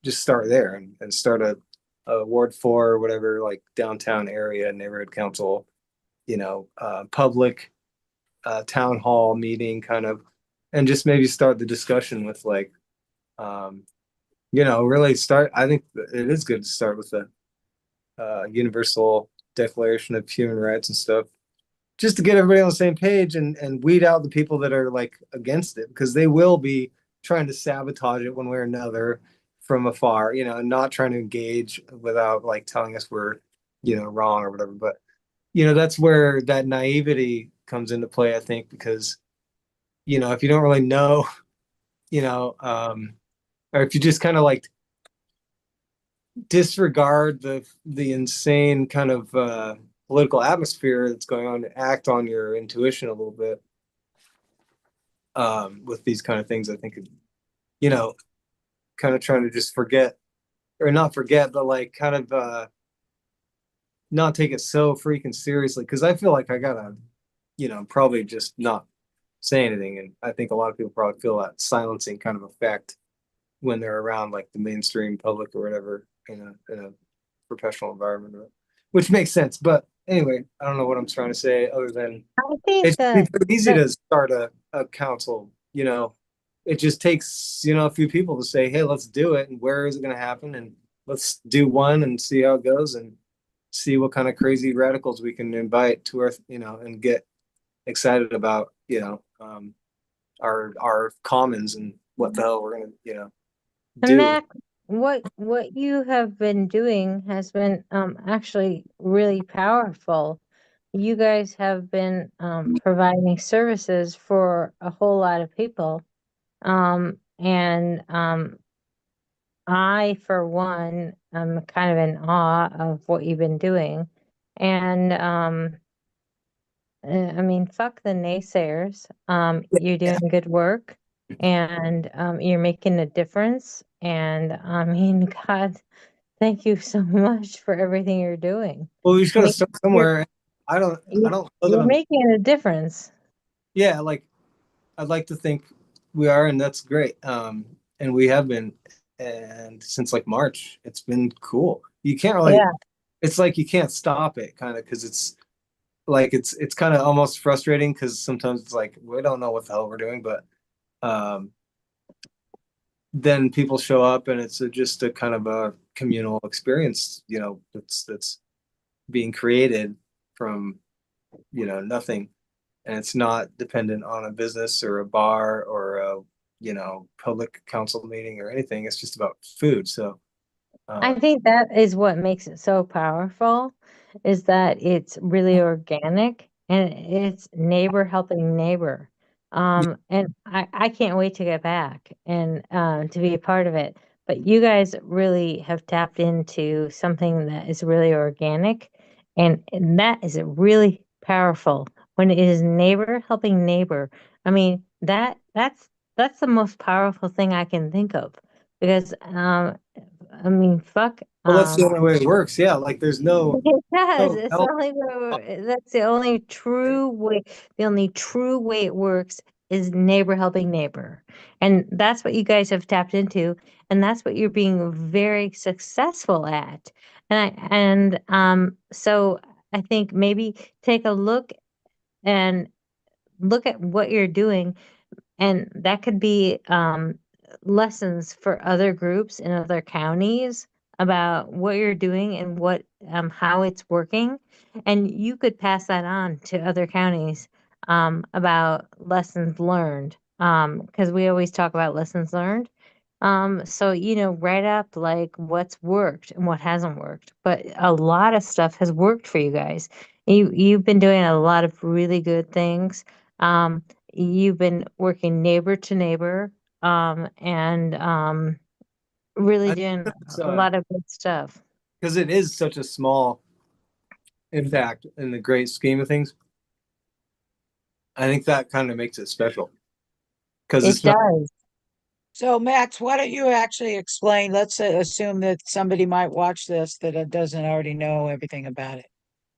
Speaker 4: just start there and start a Ward 4 or whatever, like downtown area neighborhood council, public town hall meeting kind of, and just maybe start the discussion with like, really start. I think it is good to start with the Universal Declaration of Human Rights and stuff, just to get everybody on the same page and weed out the people that are like against it because they will be trying to sabotage it one way or another from afar, and not trying to engage without like telling us we're, wrong or whatever. But, that's where that naivety comes into play, I think, because, if you don't really know, or if you just kind of like disregard the insane kind of political atmosphere that's going on to act on your intuition a little bit with these kind of things. I think, kind of trying to just forget or not forget, but like kind of not take it so freaking seriously. Cause I feel like I gotta, probably just not say anything. And I think a lot of people probably feel that silencing kind of effect when they're around like the mainstream public or whatever in a professional environment, which makes sense. But anyway, I don't know what I'm trying to say other than
Speaker 2: I think
Speaker 4: it's pretty easy to start a council. It just takes a few people to say, hey, let's do it, and where is it going to happen, and let's do one and see how it goes, and see what kind of crazy radicals we can invite to our and get excited about our commons and what the hell we're gonna
Speaker 2: And
Speaker 4: do.
Speaker 2: Mac, what you have been doing has been actually really powerful. You guys have been providing services for a whole lot of people. And I, for one, am kind of in awe of what you've been doing. And I mean, fuck the naysayers. You're doing good work and you're making a difference. And I mean, God, thank you so much for everything you're doing.
Speaker 4: Well, we just
Speaker 2: I
Speaker 4: gotta
Speaker 2: mean,
Speaker 4: start
Speaker 2: you're
Speaker 4: somewhere. I don't know that
Speaker 2: you're
Speaker 4: I'm,
Speaker 2: making a difference.
Speaker 4: yeah, like I'd like to think we are, and that's great. And we have been, and since like March, it's been cool. You can't really,
Speaker 2: Yeah.
Speaker 4: it's like you can't stop it kind of because it's like it's kind of almost frustrating because sometimes it's like we don't know what the hell we're doing, but um then people show up and it's just a kind of a communal experience, that's being created from, nothing. And it's not dependent on a business or a bar or a, public council meeting or anything. It's just about food. So,
Speaker 2: I think that is what makes it so powerful, is that it's really organic and it's neighbor helping neighbor. And I can't wait to get back and to be a part of it. But you guys really have tapped into something that is really organic, and that is really powerful when it is neighbor helping neighbor. I mean, that's the most powerful thing I can think of because I mean, fuck.
Speaker 4: well, that's the only way it works. Yeah. Like there's no,
Speaker 2: It does.
Speaker 4: no
Speaker 2: It's
Speaker 4: help.
Speaker 2: only that's the only true way. The only true way it works is neighbor helping neighbor, and that's what you guys have tapped into, and that's what you're being very successful at. So I think maybe take a look at what you're doing, and that could be lessons for other groups in other counties about what you're doing and what how it's working. And you could pass that on to other counties about lessons learned. Because we always talk about lessons learned. So write up like what's worked and what hasn't worked. But a lot of stuff has worked for you guys. You've been doing a lot of really good things. Um, You've been working neighbor to neighbor, and really
Speaker 4: I think
Speaker 2: doing
Speaker 4: it's
Speaker 2: a lot of good stuff.
Speaker 4: because it is such a small impact in the great scheme of things. I think that kind of makes it special because
Speaker 2: It
Speaker 4: it's not
Speaker 2: does.
Speaker 1: So Max, why don't you actually explain? Let's assume that somebody might watch this that doesn't already know everything about it.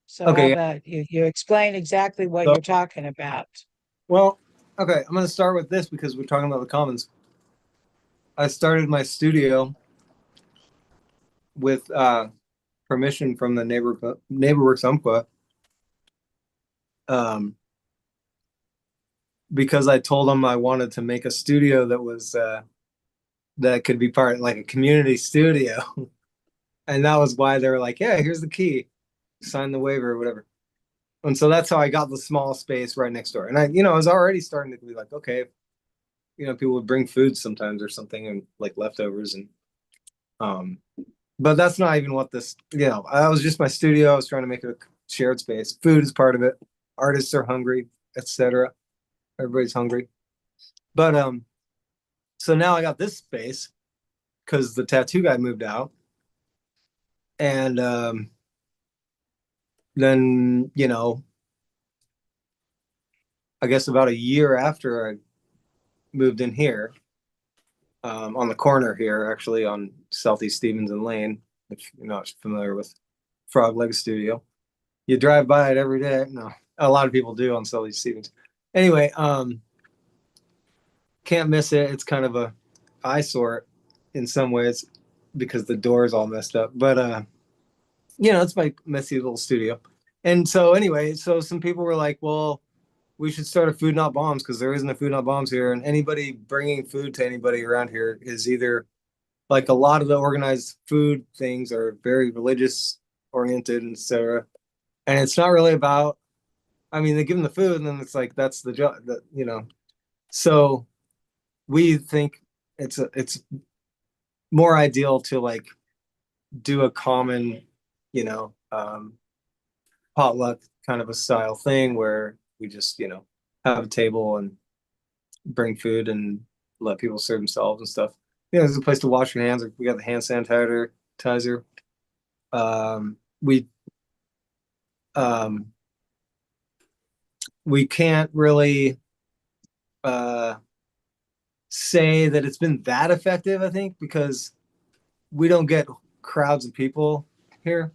Speaker 1: So how
Speaker 4: okay.
Speaker 1: about you explain exactly what
Speaker 4: So,
Speaker 1: you're talking about?
Speaker 4: well, okay. I'm going to start with this because we're talking about the commons. I started my studio with permission from the neighborworks Umpqua, um, because I told them I wanted to make a studio that was that could be part like a community studio, and that was why they were like, "Yeah, here's the key, sign the waiver or whatever." And so that's how I got the small space right next door. And I was already starting to be like, okay, people would bring food sometimes or something and like leftovers and um but that's not even what this, I was just my studio. I was trying to make it a shared space. Food is part of it. Artists are hungry, etc. Everybody's hungry. But so now I got this space because the tattoo guy moved out. And then, I guess about a year after I moved in here, on the corner here, actually on Southeast Stevens and Lane, if you're not familiar with Frog Leg Studio. You drive by it every day. No, a lot of people do on Southeast Stevens. Anyway, can't miss it. It's kind of a eyesore in some ways because the door is all messed up. But it's my messy little studio. And so anyway, so some people were like, well, we should start a Food Not Bombs because there isn't a Food Not Bombs here. And anybody bringing food to anybody around here is either like a lot of the organized food things are very religious oriented and etc. And it's not really about, I mean, they give them the food and then it's like, that's the job that. So we think it's more ideal to like do a common, potluck kind of a style thing where we just, have a table and bring food and let people serve themselves and stuff. there's a place to wash your hands. We got the hand sanitizer. Um, we um, we can't really say that it's been that effective, I think, because we don't get crowds of people here,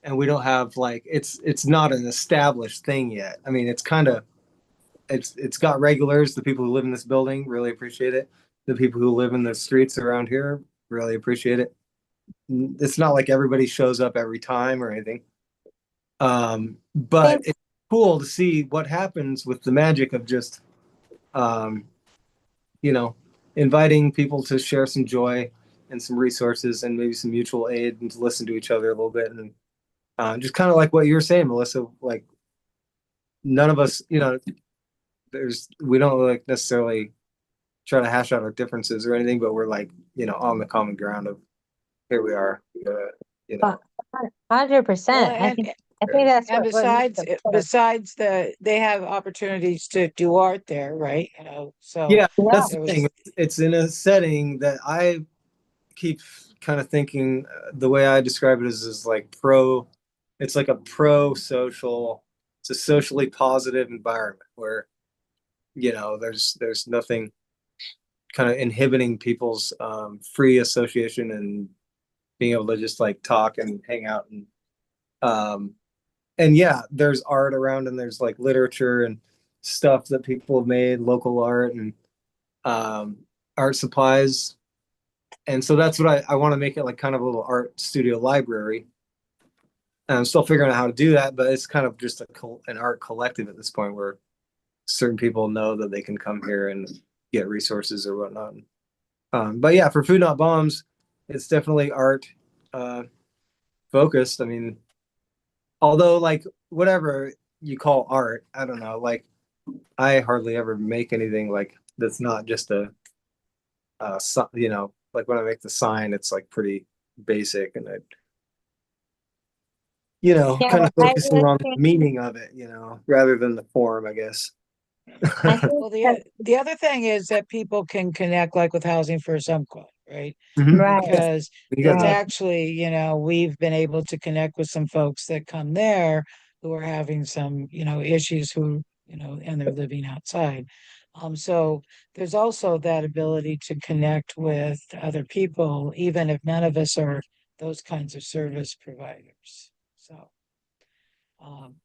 Speaker 4: and we don't have like it's not an established thing yet. I mean, it's got regulars. The people who live in this building really appreciate it. The people who live in the streets around here really appreciate it. It's not like everybody shows up every time or anything. But it's cool to see what happens with the magic of just um, you know, inviting people to share some joy and some resources and maybe some mutual aid and to listen to each other a little bit. And just kind of like what you were saying, Melissa, like none of us, we don't like necessarily try to hash out our differences or anything, but we're like, on the common ground of here we are, you know.
Speaker 2: 100%.
Speaker 1: Well,
Speaker 2: I think that's
Speaker 1: and
Speaker 2: what makes it better.
Speaker 1: besides they have opportunities to do art there, right? So
Speaker 4: Yeah, that's
Speaker 1: there
Speaker 4: the
Speaker 1: was
Speaker 4: thing. It's in a setting that I keep kind of thinking the way I describe it is like it's like a pro-social, it's a socially positive environment where, there's nothing kind of inhibiting people's free association and being able to just like talk and hang out um and yeah, there's art around and there's like literature and stuff that people have made, local art and um art supplies. And so that's what I want to make it like kind of a little art studio library. And I'm still figuring out how to do that, but it's kind of just an art collective at this point where certain people know that they can come here and get resources or whatnot. But yeah, for Food Not Bombs, it's definitely art uh, focused. I mean, although like whatever you call art, I don't know. Like I hardly ever make anything like that's not just like when I make the sign, it's like pretty basic, and
Speaker 2: Yeah,
Speaker 4: kind of
Speaker 2: I
Speaker 4: focusing
Speaker 2: really
Speaker 4: on the
Speaker 2: think
Speaker 4: meaning of it, rather than the form, I guess.
Speaker 2: I think
Speaker 1: well the other thing is that people can connect like with Housing for Some Club, right?
Speaker 4: Mhm.
Speaker 2: right,
Speaker 1: Because
Speaker 4: You got
Speaker 1: it's
Speaker 2: right.
Speaker 1: actually, we've been able to connect with some folks that come there who are having some, issues and they're living outside. So there's also that ability to connect with other people, even if none of us are those kinds of service providers. Um,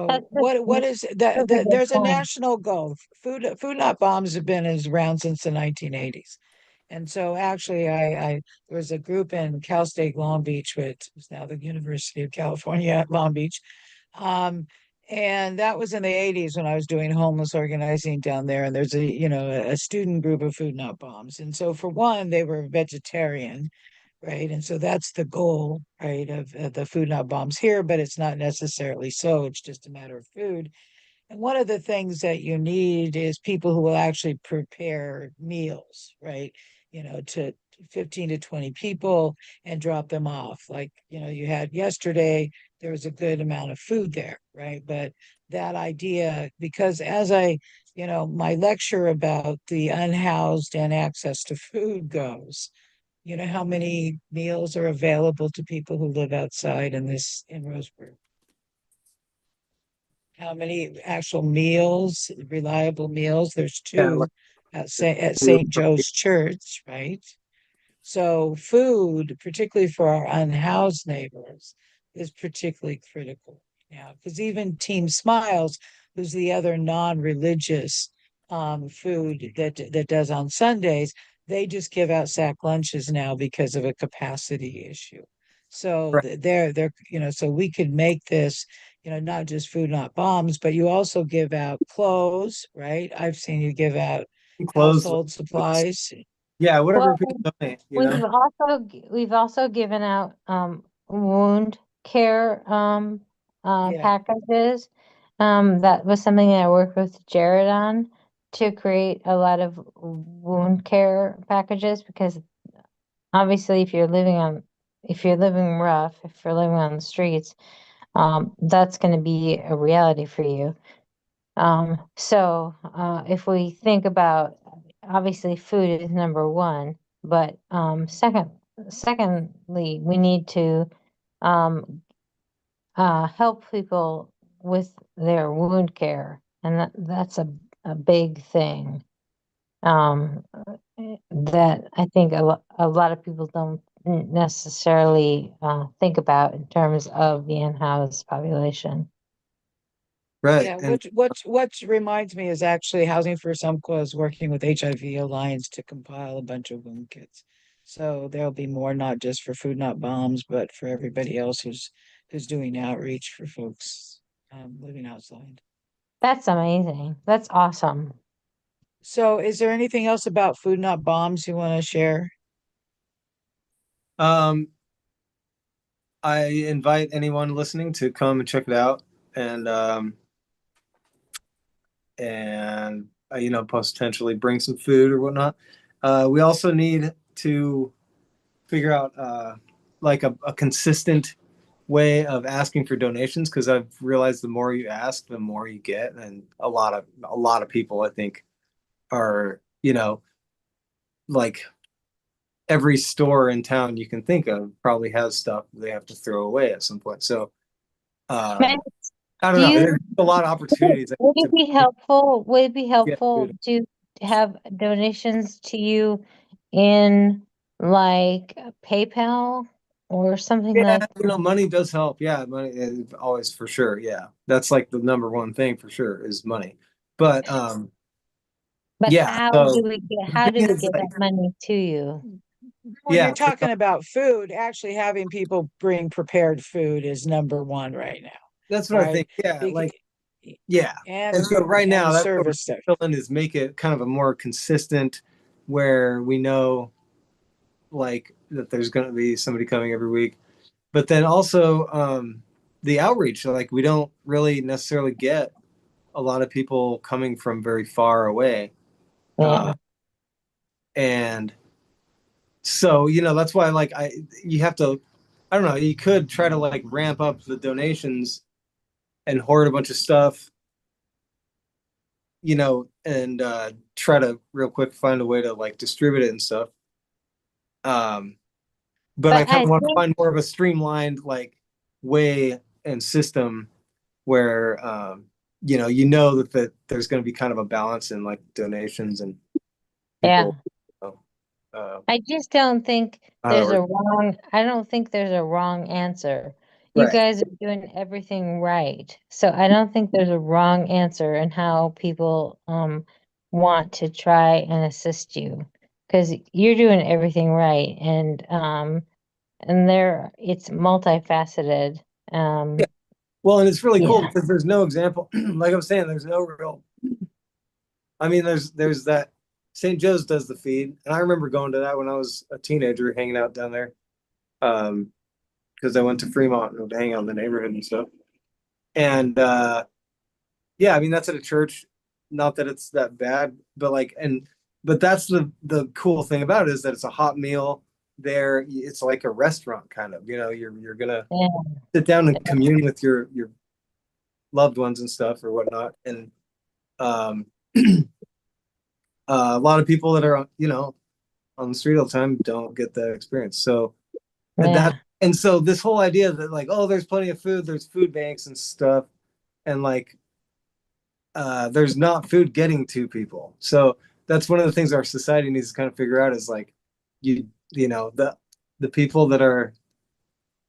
Speaker 2: That's
Speaker 1: so
Speaker 2: a
Speaker 1: what is that?
Speaker 2: super good
Speaker 1: There's a
Speaker 2: point.
Speaker 1: national goal. Food not bombs have been around since the 1980s. And so actually there was a group in Cal State Long Beach, which is now the University of California at Long Beach. Um, and that was in the 80s when I was doing homeless organizing down there. And there's a student group of Food Not Bombs. And so for one, they were vegetarian, right? And so that's the goal, right, of the Food Not Bombs here, but it's not necessarily so. It's just a matter of food. And one of the things that you need is people who will actually prepare meals, right? To 15 to 20 people and drop them off. Like, you had yesterday, there was a good amount of food there, right? But that idea, because my lecture about the unhoused and access to food goes, how many meals are available to people who live outside in Roseburg? How many actual meals, reliable meals? There's
Speaker 4: Yeah, like
Speaker 1: two at St. Joe's Church, right? So food, particularly for our unhoused neighbors, is particularly critical now because even Team Smiles, who's the other non-religious food that does on Sundays, they just give out sack lunches now because of a capacity issue. So
Speaker 4: right.
Speaker 1: so we could make this, not just Food Not Bombs, but you also give out clothes, right? I've seen you give out
Speaker 4: Clothes,
Speaker 1: household supplies.
Speaker 4: yeah, whatever
Speaker 2: Well,
Speaker 4: people donate,
Speaker 2: we've also given out wound care
Speaker 1: Yeah.
Speaker 2: packages. That was something that I worked with Jared on to create a lot of wound care packages because obviously if you're living rough, if you're living on the streets, that's going to be a reality for you. So if we think about obviously food is number one, But secondly, we need to help people with their wound care, and that's a big thing. That I think a lot of people don't necessarily think about in terms of the in-house population.
Speaker 4: Right.
Speaker 1: Yeah,
Speaker 4: And
Speaker 1: what reminds me is actually Housing for Some Cause working with HIV Alliance to compile a bunch of wound kits. So there'll be more, not just for Food Not Bombs, but for everybody else who's doing outreach for folks living outside.
Speaker 2: That's amazing. That's awesome.
Speaker 1: So is there anything else about Food Not Bombs you want to share?
Speaker 4: um, I invite anyone listening to come and check it out, and you know, potentially bring some food or whatnot. We also need to figure out like a consistent way of asking for donations, because I've realized the more you ask, the more you get, and a lot of people I think are, you know, like every store in town you can think of probably has stuff they have to throw away at some point. So
Speaker 2: Man,
Speaker 4: I don't
Speaker 2: do
Speaker 4: know.
Speaker 2: you
Speaker 4: There's a lot of opportunities
Speaker 2: would it
Speaker 4: to
Speaker 2: be helpful? Would it be
Speaker 4: get
Speaker 2: helpful
Speaker 4: food.
Speaker 2: to have donations to you in like PayPal or something
Speaker 4: Yeah,
Speaker 2: like
Speaker 4: you know, money does help. Yeah, money is always for sure. Yeah, that's like the number one thing for sure is money. But
Speaker 2: But
Speaker 4: yeah. So the
Speaker 2: how do
Speaker 4: thing
Speaker 2: we
Speaker 4: is,
Speaker 2: get
Speaker 4: like,
Speaker 2: that money to you?
Speaker 1: When
Speaker 4: yeah,
Speaker 1: you're talking about food, actually having people bring prepared food is number one right now,
Speaker 4: that's what I
Speaker 1: right?
Speaker 4: think. Yeah,
Speaker 1: Bec-
Speaker 4: like yeah. And
Speaker 1: and
Speaker 4: so right now, that's what we're
Speaker 1: service stuff.
Speaker 4: filling is make it kind of a more consistent, where we know like that there's going to be somebody coming every week. But then also the outreach, like we don't really necessarily get a lot of people coming from very far away.
Speaker 2: Yeah.
Speaker 4: And so, you know, that's why like you have to, I don't know, you could try to like ramp up the donations and hoard a bunch of stuff, you know, and try to real quick find a way to like distribute it and stuff. Um, but I
Speaker 2: But
Speaker 4: kind
Speaker 2: I
Speaker 4: of want to
Speaker 2: think
Speaker 4: find more of a streamlined like way and system where you know that there's going to be kind of a balance in like donations and people,
Speaker 2: yeah.
Speaker 4: you know,
Speaker 2: I just don't think
Speaker 4: how that works.
Speaker 2: I don't think there's a wrong answer. You
Speaker 4: Right.
Speaker 2: guys are doing everything right. So I don't think there's a wrong answer in how people want to try and assist you, because you're doing everything right, and there it's multifaceted.
Speaker 4: Yeah. Well, and it's really cool
Speaker 2: Yeah.
Speaker 4: because there's no example. Like I'm saying, there's no real. I mean, there's that St. Joe's does the feed, and I remember going to that when I was a teenager, hanging out down there. Because I went to Fremont to hang out in the neighborhood and stuff. And yeah, I mean that's at a church. Not that it's that bad, but like, but that's the cool thing about it is that it's a hot meal there. It's like a restaurant kind of. You know, you're gonna
Speaker 2: Yeah.
Speaker 4: sit down and commune with your loved ones and stuff or whatnot. And um, a lot of people that are, you know, on the street all the time don't get that experience. So
Speaker 2: Yeah.
Speaker 4: and so this whole idea that like, oh, there's plenty of food, there's food banks and stuff, and like there's not food getting to people. So that's one of the things our society needs to kind of figure out is like you know the people that are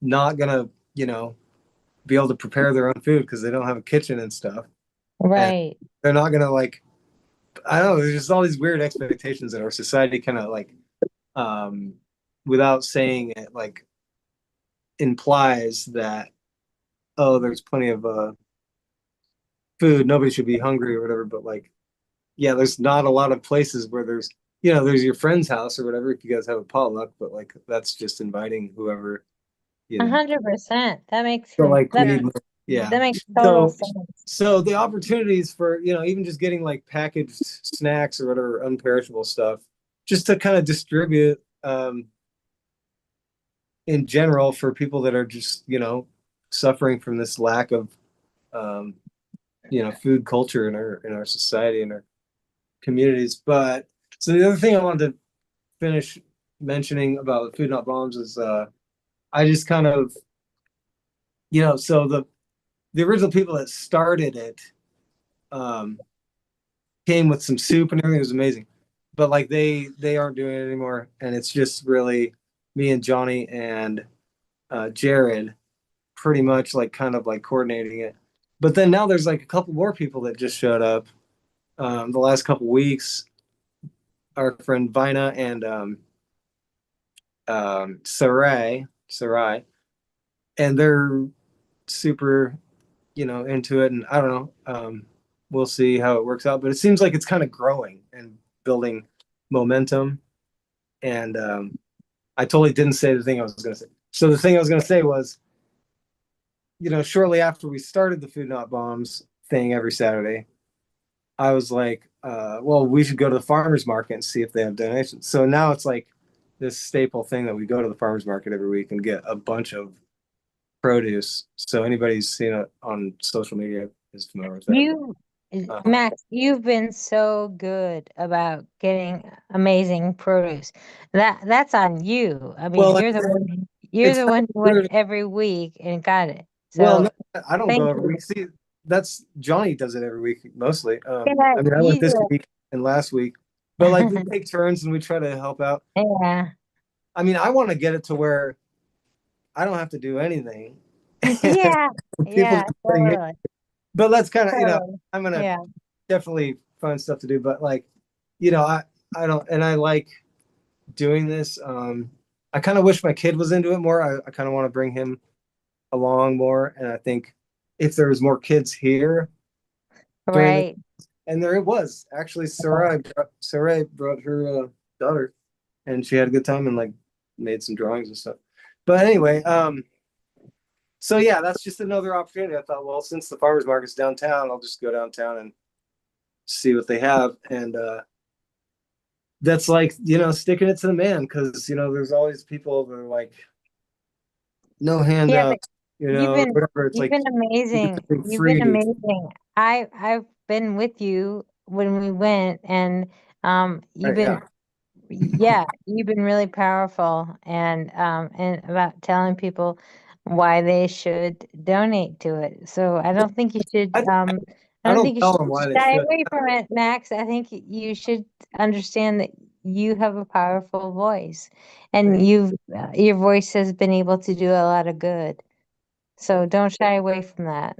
Speaker 4: not gonna, you know, be able to prepare their own food because they don't have a kitchen and stuff, and
Speaker 2: Right.
Speaker 4: they're not gonna like, I don't know, there's just all these weird expectations that our society kind of like um without saying it like implies that, oh, there's plenty of food, nobody should be hungry or whatever. But like, yeah, there's not a lot of places where there's, you know, there's your friend's house or whatever if you guys have a potluck, but like that's just inviting whoever, you know.
Speaker 2: 100%.
Speaker 4: So like we
Speaker 1: Yeah.
Speaker 4: need more, yeah.
Speaker 2: That makes total
Speaker 4: So
Speaker 2: sense.
Speaker 4: so the opportunities for, you know, even just getting like packaged snacks or whatever, unperishable stuff, just to kind of distribute in general for people that are just, you know, suffering from this lack of um, you know, food culture in our society and our communities. But so the other thing I wanted to finish mentioning about Food Not Bombs is I just kind of, so the original people that started it um came with some soup and everything. It was amazing. But like they aren't doing it anymore, and it's just really me and Johnny and Jared pretty much like kind of like coordinating it. But then now there's like a couple more people that just showed up the last couple weeks. Our friend Vina and Sarai, and they're super, into it. And I don't know, we'll see how it works out. But it seems like it's kind of growing and building momentum. And I totally didn't say the thing I was going to say. So the thing I was going to say was, shortly after we started the Food Not Bombs thing every Saturday, I was like, well, we should go to the farmers market and see if they have donations. So now it's like this staple thing that we go to the farmers market every week and get a bunch of produce. So anybody who's seen it on social media is familiar with that.
Speaker 2: You, Max, you've been so good about getting amazing produce. That's on you. I mean,
Speaker 4: Well,
Speaker 2: you're
Speaker 4: it's
Speaker 2: the
Speaker 4: kind
Speaker 2: one
Speaker 4: of
Speaker 2: who went
Speaker 4: weird.
Speaker 2: every week and got it.
Speaker 4: Well,
Speaker 2: So
Speaker 4: no, I don't
Speaker 2: thank
Speaker 4: go every
Speaker 2: you.
Speaker 4: week. See, that's Johnny does it every week mostly.
Speaker 2: Yeah,
Speaker 4: I mean, I went
Speaker 2: you
Speaker 4: this
Speaker 2: do
Speaker 4: week and last week, but like we take turns and we try to help out.
Speaker 2: it. Yeah.
Speaker 4: I mean, I want to get it to where I don't have to do anything.
Speaker 2: Yeah.
Speaker 4: People
Speaker 2: Yeah.
Speaker 4: just bring me,
Speaker 2: Totally.
Speaker 4: but that's kind of,
Speaker 2: Totally.
Speaker 4: I'm gonna
Speaker 2: Yeah.
Speaker 4: definitely find stuff to do. But like, I don't, and I like doing this. I kind of wish my kid was into it more. I kind of want to bring him along more, and I think if there was more kids here during the,
Speaker 2: Right.
Speaker 4: and there it was actually, Sarai brought her daughter, and she had a good time and like made some drawings and stuff. But anyway, so yeah, that's just another opportunity. I thought, well, since the farmers market's downtown, I'll just go downtown and see what they have. And that's like, sticking it to the man, because there's always people that are like, no
Speaker 2: Yeah, but
Speaker 4: handouts,
Speaker 2: you've been
Speaker 4: whatever. It's
Speaker 2: you've
Speaker 4: like
Speaker 2: been amazing. You've been
Speaker 4: free.
Speaker 2: amazing. I've been with you when we went, and you've
Speaker 4: Right, yeah.
Speaker 2: been, yeah, you've been really powerful, and about telling people why they should donate to it. So I don't think you should
Speaker 4: I,
Speaker 2: I
Speaker 4: I
Speaker 2: don't
Speaker 4: don't
Speaker 2: think you
Speaker 4: tell
Speaker 2: should
Speaker 4: them why they
Speaker 2: shy
Speaker 4: should.
Speaker 2: away from it, Max. I think you should understand that you have a powerful voice, and your voice has been able to do a lot of good. So don't shy away from that.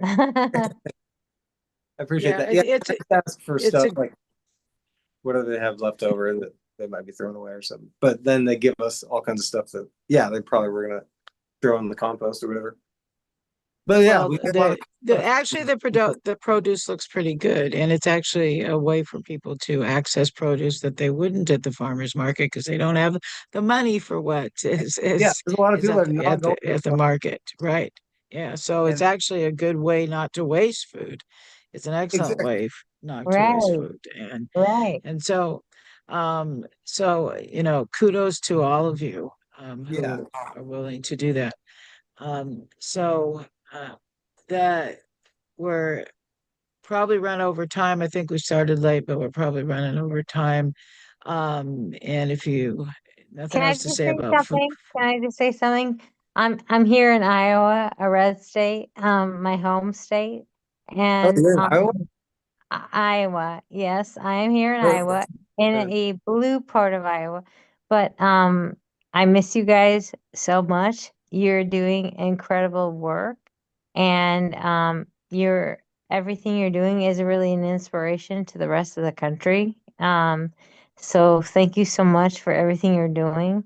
Speaker 4: I appreciate
Speaker 1: Yeah,
Speaker 4: that. Yeah,
Speaker 1: it's
Speaker 4: I just ask for
Speaker 1: it's
Speaker 4: stuff
Speaker 1: a
Speaker 4: like what do they have left over that they might be throwing away or something. But then they give us all kinds of stuff that, yeah, they probably were gonna throw in the compost or whatever. But yeah,
Speaker 1: well,
Speaker 4: we get a lot of
Speaker 1: the
Speaker 4: stuff.
Speaker 1: actually the produce looks pretty good, and it's actually a way for people to access produce that they wouldn't at the farmers market because they don't have the money for what
Speaker 4: Yeah, there's a lot of
Speaker 1: is
Speaker 4: people that are not going to
Speaker 1: at the market, right? Yeah, so it's
Speaker 4: and
Speaker 1: actually a good way not to waste food. It's an excellent
Speaker 4: exactly.
Speaker 1: way not to waste
Speaker 2: Right,
Speaker 1: food,
Speaker 2: right.
Speaker 1: and so kudos to all of you
Speaker 4: Yeah.
Speaker 1: who are willing to do that. So that we're probably run over time. I think we started late, but we're probably running over time. And if you nothing
Speaker 2: Can I
Speaker 1: else to
Speaker 2: just
Speaker 1: say
Speaker 2: say
Speaker 1: about food.
Speaker 2: something? Can I just say something? I'm here in Iowa, a red state, my home state,
Speaker 4: Oh,
Speaker 2: and
Speaker 4: you're in Iowa?
Speaker 2: Iowa. Yes, I am here in
Speaker 4: Oh,
Speaker 2: Iowa, in
Speaker 4: okay.
Speaker 2: a blue part of Iowa. But I miss you guys so much. You're doing incredible work, and you're everything you're doing is really an inspiration to the rest of the country. So thank you so much for everything you're doing.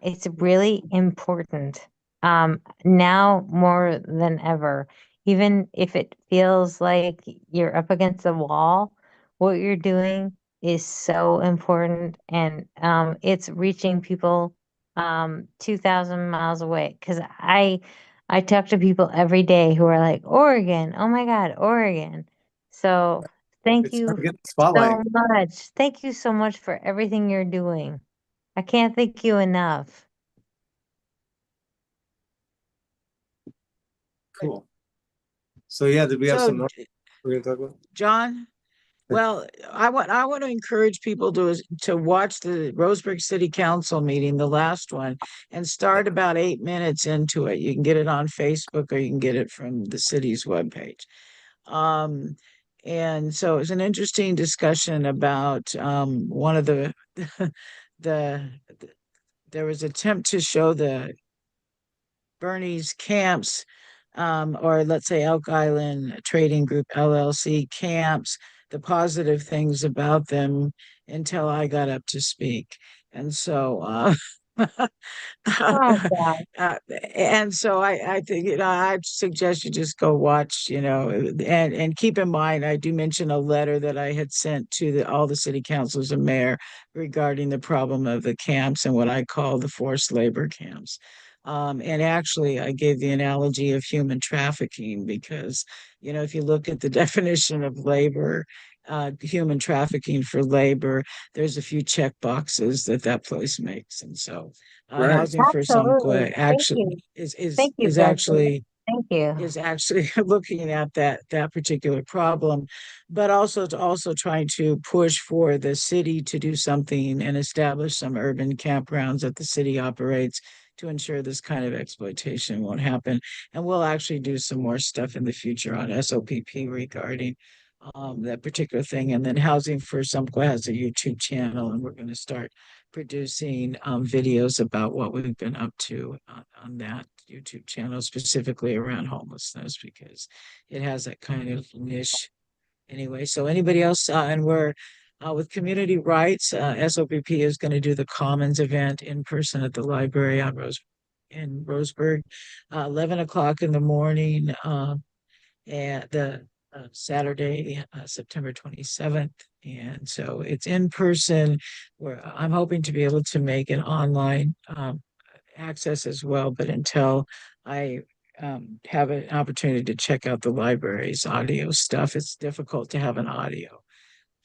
Speaker 2: It's really important now more than ever. Even if it feels like you're up against the wall, what you're doing is so important, and it's reaching people 2,000 miles away. Because I talk to people every day who are like, Oregon, oh my God, Oregon. So thank
Speaker 4: It's time
Speaker 2: you
Speaker 4: to get the spotlight.
Speaker 2: so much. Thank you so much for everything you're doing. I can't thank you enough.
Speaker 4: Cool. So yeah, did we have
Speaker 1: So
Speaker 4: something else we're gonna talk about?
Speaker 1: John, Well, I want to encourage people to watch the Roseburg City Council meeting, the last one, and start about 8 minutes into it. You can get it on Facebook or you can get it from the city's webpage. Um, and so it's an interesting discussion about one of the there was attempt to show the Bernie's camps, or let's say Elk Island Trading Group LLC camps, the positive things about them until I got up to speak. And so,
Speaker 2: Oh, God.
Speaker 1: and so I think, I suggest you just go watch, and keep in mind, I do mention a letter that I had sent to all the city councils and mayor regarding the problem of the camps and what I call the forced labor camps. And actually, I gave the analogy of human trafficking because, if you look at the definition of labor, human trafficking for labor, there's a few check boxes that place makes. And so,
Speaker 4: Right.
Speaker 1: housing for some
Speaker 2: Absolutely. Thank
Speaker 1: actually
Speaker 2: you.
Speaker 1: is
Speaker 2: Thank you,
Speaker 1: is
Speaker 2: Benjamin.
Speaker 1: actually
Speaker 2: Thank you.
Speaker 1: is actually looking at that particular problem, but also trying to push for the city to do something and establish some urban campgrounds that the city operates to ensure this kind of exploitation won't happen. And we'll actually do some more stuff in the future on SOPP regarding that particular thing. And then Housing for Sumqua has a YouTube channel, and we're going to start producing videos about what we've been up to on that YouTube channel, specifically around homelessness, because it has that kind of niche anyway. So anybody else, and we're with community rights, SOPP is going to do the Commons event in person at the library in Roseburg, 11 o'clock in the morning, and the Saturday, September 27th. And so it's in person, where I'm hoping to be able to make an online access as well. But until I have an opportunity to check out the library's audio stuff, it's difficult to have an audio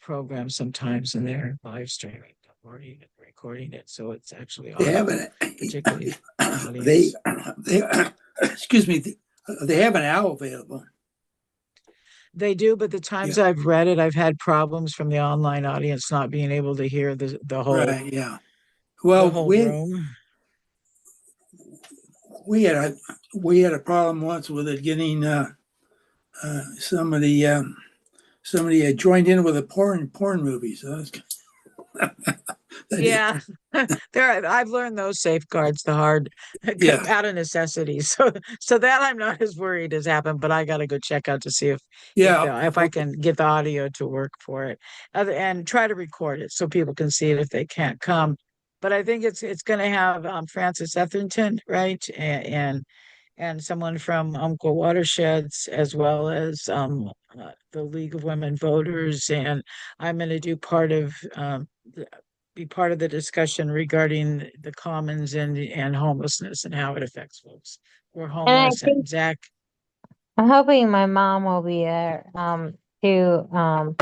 Speaker 1: program sometimes, and they're live streaming or even recording it. So it's actually
Speaker 5: They have
Speaker 1: audio, particularly
Speaker 5: they,
Speaker 1: audience.
Speaker 5: excuse me, they have an owl available.
Speaker 1: They do, but the times
Speaker 5: Yeah.
Speaker 1: I've read it, I've had problems from the online audience not being able to hear the whole
Speaker 5: Right, yeah. Well,
Speaker 1: room.
Speaker 5: we had a problem once with it getting somebody had joined in with a porn movie. So
Speaker 1: Yeah, I've learned those safeguards the hard,
Speaker 5: Yeah.
Speaker 1: out of necessity. So that I'm not as worried as happened, but I got to go check out to see if I can get the audio to work for it, and try to record it so people can see it if they can't come. But I think it's going to have Francis Etherington, right, and someone from Umpqua Watersheds, as well as the League of Women Voters, and I'm going to do be part of the discussion regarding the commons and homelessness and how it affects folks who are
Speaker 2: And I
Speaker 1: homeless.
Speaker 2: think
Speaker 1: And Zach,
Speaker 2: I'm hoping my mom will be there to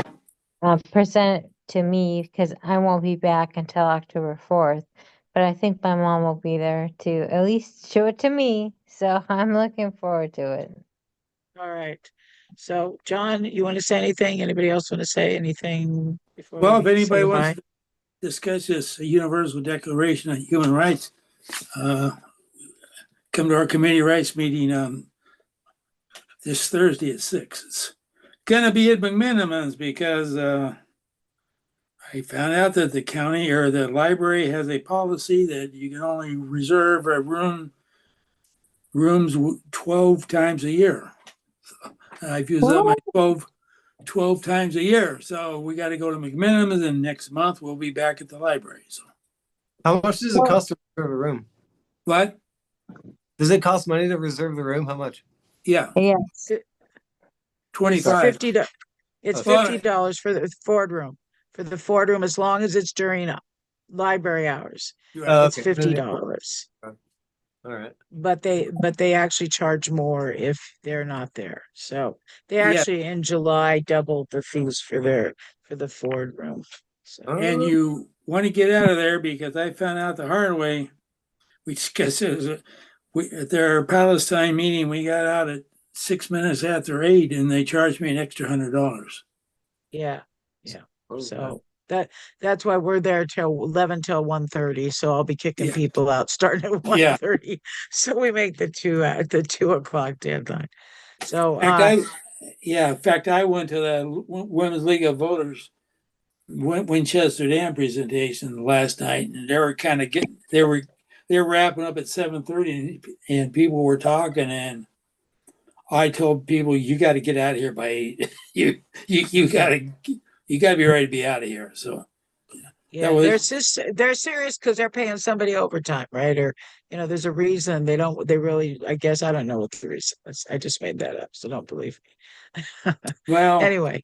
Speaker 2: present it to me because I won't be back until October 4th. But I think my mom will be there to at least show it to me. So I'm looking forward to it.
Speaker 1: all right. So, John, you want to say anything? Anybody else want to say anything before
Speaker 5: Well, if
Speaker 1: we say
Speaker 5: anybody wants
Speaker 1: goodbye?
Speaker 5: to discuss this Universal Declaration of Human Rights, come to our community rights meeting this Thursday at 6. It's gonna be at McMenamins because I found out that the county or the library has a policy that you can only reserve a rooms 12 times a year. So I've used up my 12 times a year. So we got to go to McMenamins, and next month we'll be back at the library. So
Speaker 4: How much does it cost to reserve a room?
Speaker 5: what?
Speaker 4: Does it cost money to reserve the room? How much?
Speaker 5: Yeah,
Speaker 2: Yes.
Speaker 1: It's
Speaker 5: 25.
Speaker 1: $50. It's
Speaker 4: Okay.
Speaker 1: $50 for the Ford room. For the Ford room, as long as it's during library hours, it's
Speaker 4: Okay.
Speaker 1: $50.
Speaker 4: All right.
Speaker 1: But they actually charge more if they're not there. So they
Speaker 5: Yeah.
Speaker 1: actually in July doubled the fees for the Ford room. So
Speaker 5: And you want to get out of there because I found out the hard way. We discussed it. At their Palestine meeting, we got out at 6 minutes after 8, and they charged me an extra $100.
Speaker 1: yeah.
Speaker 3: Oh,
Speaker 1: So that's why we're there till 11 till 1:30. So I'll be kicking
Speaker 5: Yeah.
Speaker 1: people out starting at
Speaker 5: Yeah.
Speaker 1: 1:30. So we make the 2 o'clock deadline. So
Speaker 5: In fact, I went to the Women's League of Voters Winchester Dam presentation last night, and they were kind of they were wrapping up at 7:30, and people were talking, and I told people, you got to get out of here by 8. You got to be ready to be out of here. So
Speaker 1: yeah,
Speaker 5: was
Speaker 1: they're serious because they're paying somebody overtime, right? Or there's a reason they really, I guess, I don't know what the reason is. I just made that up, so don't believe me.
Speaker 5: well,
Speaker 1: Anyway,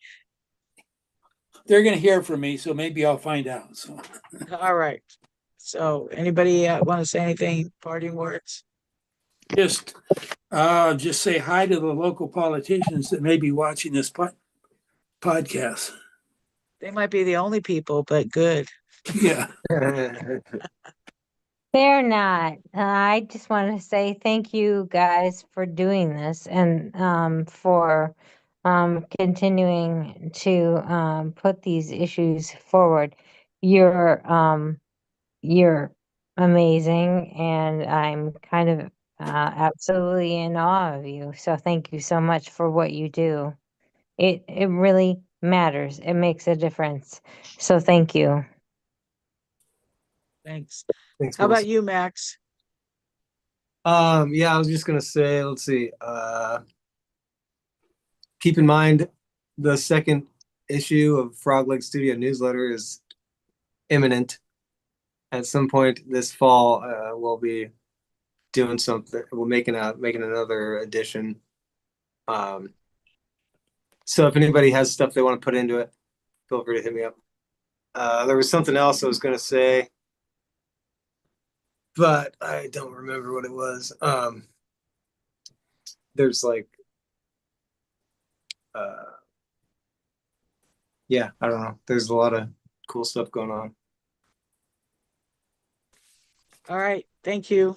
Speaker 5: they're going to hear from me, so maybe I'll find out. So
Speaker 1: all right. So anybody want to say anything, parting words?
Speaker 5: just say hi to the local politicians that may be watching this podcast.
Speaker 1: They might be the only people, but good.
Speaker 5: Yeah.
Speaker 2: They're not. I just want to say thank you guys for doing this and for continuing to put these issues forward. You're amazing, and I'm kind of absolutely in awe of you. So thank you so much for what you do. It really matters. It makes a difference. So thank you.
Speaker 1: Thanks.
Speaker 4: Thanks,
Speaker 1: How about
Speaker 4: Melissa.
Speaker 1: you, Max?
Speaker 4: Yeah, I was just gonna say, let's see. Keep in mind the second issue of Frog Leg Studio newsletter is imminent. At some point this fall, we'll be doing something. We're making another edition. So if anybody has stuff they want to put into it, feel free to hit me up. There was something else I was gonna say, but I don't remember what it was. There's like, yeah, I don't know. There's a lot of cool stuff going on.
Speaker 1: All right. Thank you.